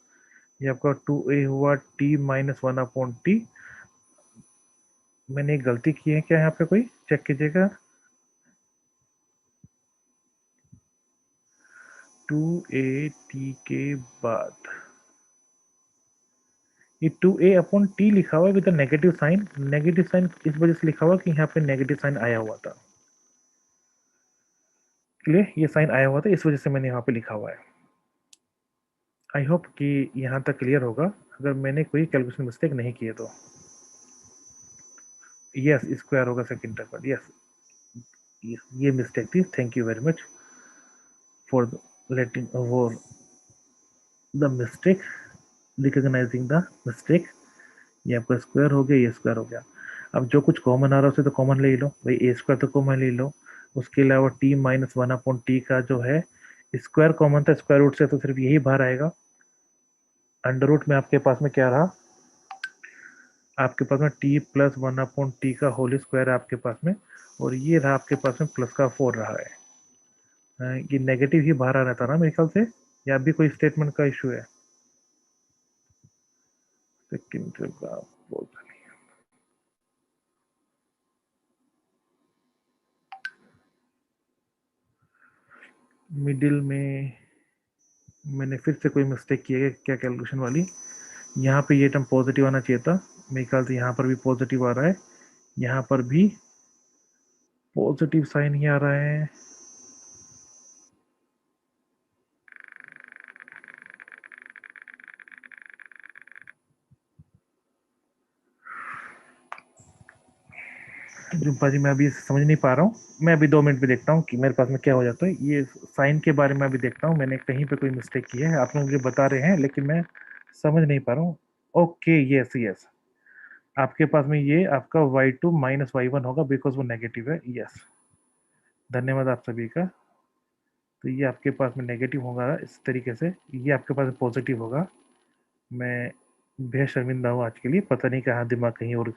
A: ये आपका 2a हुआ टी माइनस 1 अपॉन टी। मैंने एक गलती की है क्या यहाँ पे कोई, चेक कीजिएगा। 2AT के बाद ये 2a अपॉन टी लिखा हुआ है with negative sign. Negative sign इस वजह से लिखा हुआ कि यहाँ पे नेगेटिव साइन आया हुआ था। क्लियर? ये साइन आया हुआ था, इस वजह से मैंने यहाँ पे लिखा हुआ है। आई होप कि यहाँ तक क्लियर होगा, अगर मैंने कोई कैलकुलेशन मिस्टेक नहीं किए तो। यस, स्क्वायर होगा सेकंड टर्म पर। यस, ये मिस्टेक थी। Thank you very much for letting over the mistake, recognising the mistake. ये आपका स्क्वायर हो गया, ये स्क्वायर हो गया। अब जो कुछ कॉमन आ रहा है उसे तो कॉमन ले लो भाई, ए स्क्वायर तो कॉमन ले लो। उसके अलावा टी माइनस 1 अपॉन टी का जो है स्क्वायर कॉमन था, स्क्वायर रूट से तो सिर्फ यही बाहर आएगा। अंडर रूट में आपके पास में क्या रहा, आपके पास में टी प्लस 1 अपॉन टी का होल स्क्वायर है आपके पास में, और ये रहा आपके पास में प्लस का 4 रहा है। ये नेगेटिव ही बाहर आ रहा था ना मेरे ख्याल से, या भी कोई स्टेटमेंट का इशू है? सेकंड का बोलता नहीं। मिडिल में मैंने फिर से कोई मिस्टेक की है क्या कैलकुलेशन वाली? यहाँ पे ये टर्म पॉजिटिव आना चाहिए था, मेरे ख्याल से यहाँ पर भी पॉजिटिव आ रहा है, यहाँ पर भी पॉजिटिव साइन ही आ रहा है। जुम्पा जी मैं अभी समझ नहीं पा रहा हूँ, मैं अभी 2 मिनट में देखता हूँ कि मेरे पास में क्या हो जाता है। ये साइन के बारे में अभी देखता हूँ, मैंने कहीं पे कोई मिस्टेक की है, आप लोग मुझे बता रहे हैं लेकिन मैं समझ नहीं पा रहा हूँ। ओके, यस यस, आपके पास में ये आपका y2 माइनस y1 होगा बिकॉज वो नेगेटिव है। यस, धन्यवाद आप सभी का। तो ये आपके पास में नेगेटिव होगा इस तरीके से, ये आपके पास पॉजिटिव होगा। मैं बेहद शर्मिंदा हूँ आज के लिए, पता नहीं कहाँ दिमाग कहीं और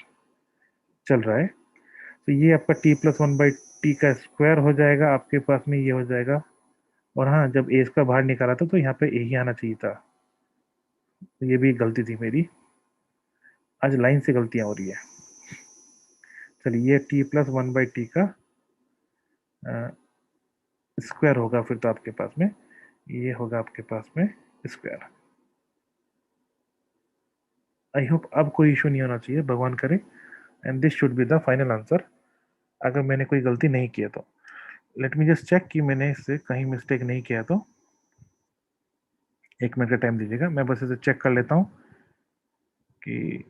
A: चल रहा है। तो ये आपका t plus one by T का स्क्वायर हो जाएगा, आपके पास में ये हो जाएगा। और हाँ, जब ए का बाहर निकाला था तो यहाँ पे ए ही आना चाहिए था, ये भी गलती थी मेरी, आज लाइन से गलतियाँ हो रही है। चलिए, ये t plus one by T का स्क्वायर होगा फिर तो आपके पास में, ये होगा आपके पास में स्क्वायर। आई होप अब कोई इशू नहीं होना चाहिए, भगवान करे, and this should be the final answer, अगर मैंने कोई गलती नहीं किया तो। लेट मी जस्ट चेक कि मैंने इससे कहीं मिस्टेक नहीं किया तो। 1 मिनट का टाइम दीजिएगा, मैं बस इसे चेक कर लेता हूँ कि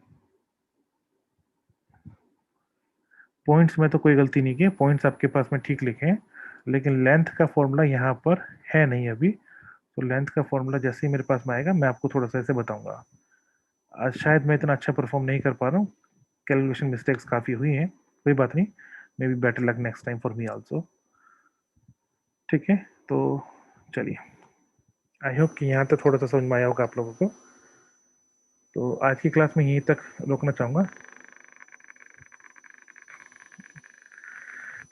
A: पॉइंट्स में तो कोई गलती नहीं की है, पॉइंट्स आपके पास में ठीक लिखे हैं, लेकिन लेंथ का फॉर्मूला यहाँ पर है नहीं अभी। तो लेंथ का फॉर्मूला जैसे ही मेरे पास में आएगा मैं आपको थोड़ा सा ऐसे बताऊंगा। आज शायद मैं इतना अच्छा परफॉर्म नहीं कर पा रहा हूँ, कैलकुलेशन मिस्टेक्स काफ़ी हुई हैं, कोई बात नहीं, may be better luck next time for me also. ठीक है, तो चलिए, आई होप कि यहाँ तक थोड़ा सा समझ में आया होगा आप लोगों को। तो आज की क्लास में यहीं तक रोकना चाहूँगा।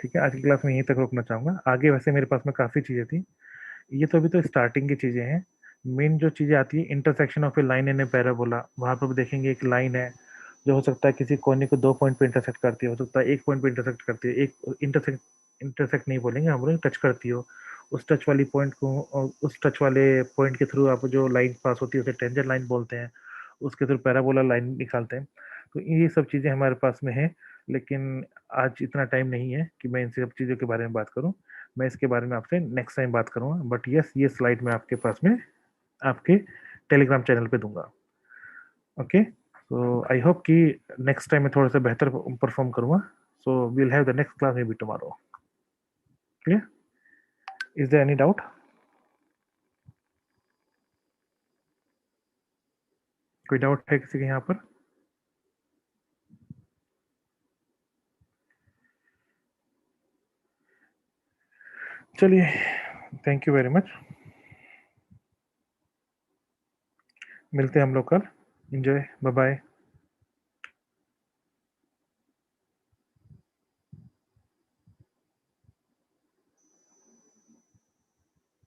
A: ठीक है, आज की क्लास में यहीं तक रोकना चाहूँगा, आगे वैसे मेरे पास में काफ़ी चीज़ें थी, ये तो अभी तो स्टार्टिंग की चीज़ें हैं। मेन जो चीज़ें आती है, intersection of A line and A parabola, वहाँ पर भी देखेंगे एक लाइन है जो हो सकता है किसी कोने को 2 पॉइंट पे इंटरसेक्ट करती है, हो सकता है 1 पॉइंट पे इंटरसेक्ट करती है, एक इंटरसेक्ट इंटरसेक्ट नहीं बोलेंगे हम लोग, टच करती हो, उस टच वाली पॉइंट को, उस टच वाले पॉइंट के थ्रू आप जो लाइन पास होती है उसे टेंजेंट लाइन बोलते हैं, उसके थ्रू पैराबोला लाइन निकालते हैं। तो ये सब चीज़ें हमारे पास में है, लेकिन आज इतना टाइम नहीं है कि मैं इन सब चीज़ों के बारे में बात करूँ। मैं इसके बारे में आपसे नेक्स्ट टाइम बात करूँगा, बट यस, ये स्लाइड मैं आपके पास में आपके टेलीग्राम चैनल पे दूंगा। ओके, सो आई होप कि नेक्स्ट टाइम मैं थोड़ा सा बेहतर परफॉर्म करूँगा। So we'll have the next class maybe tomorrow. Clear? Is there any doubt? कोई डाउट है किसी के यहाँ पर? चलिए, थैंक यू वेरी मच, मिलते हैं हम लोग कल। Enjoy, bye bye.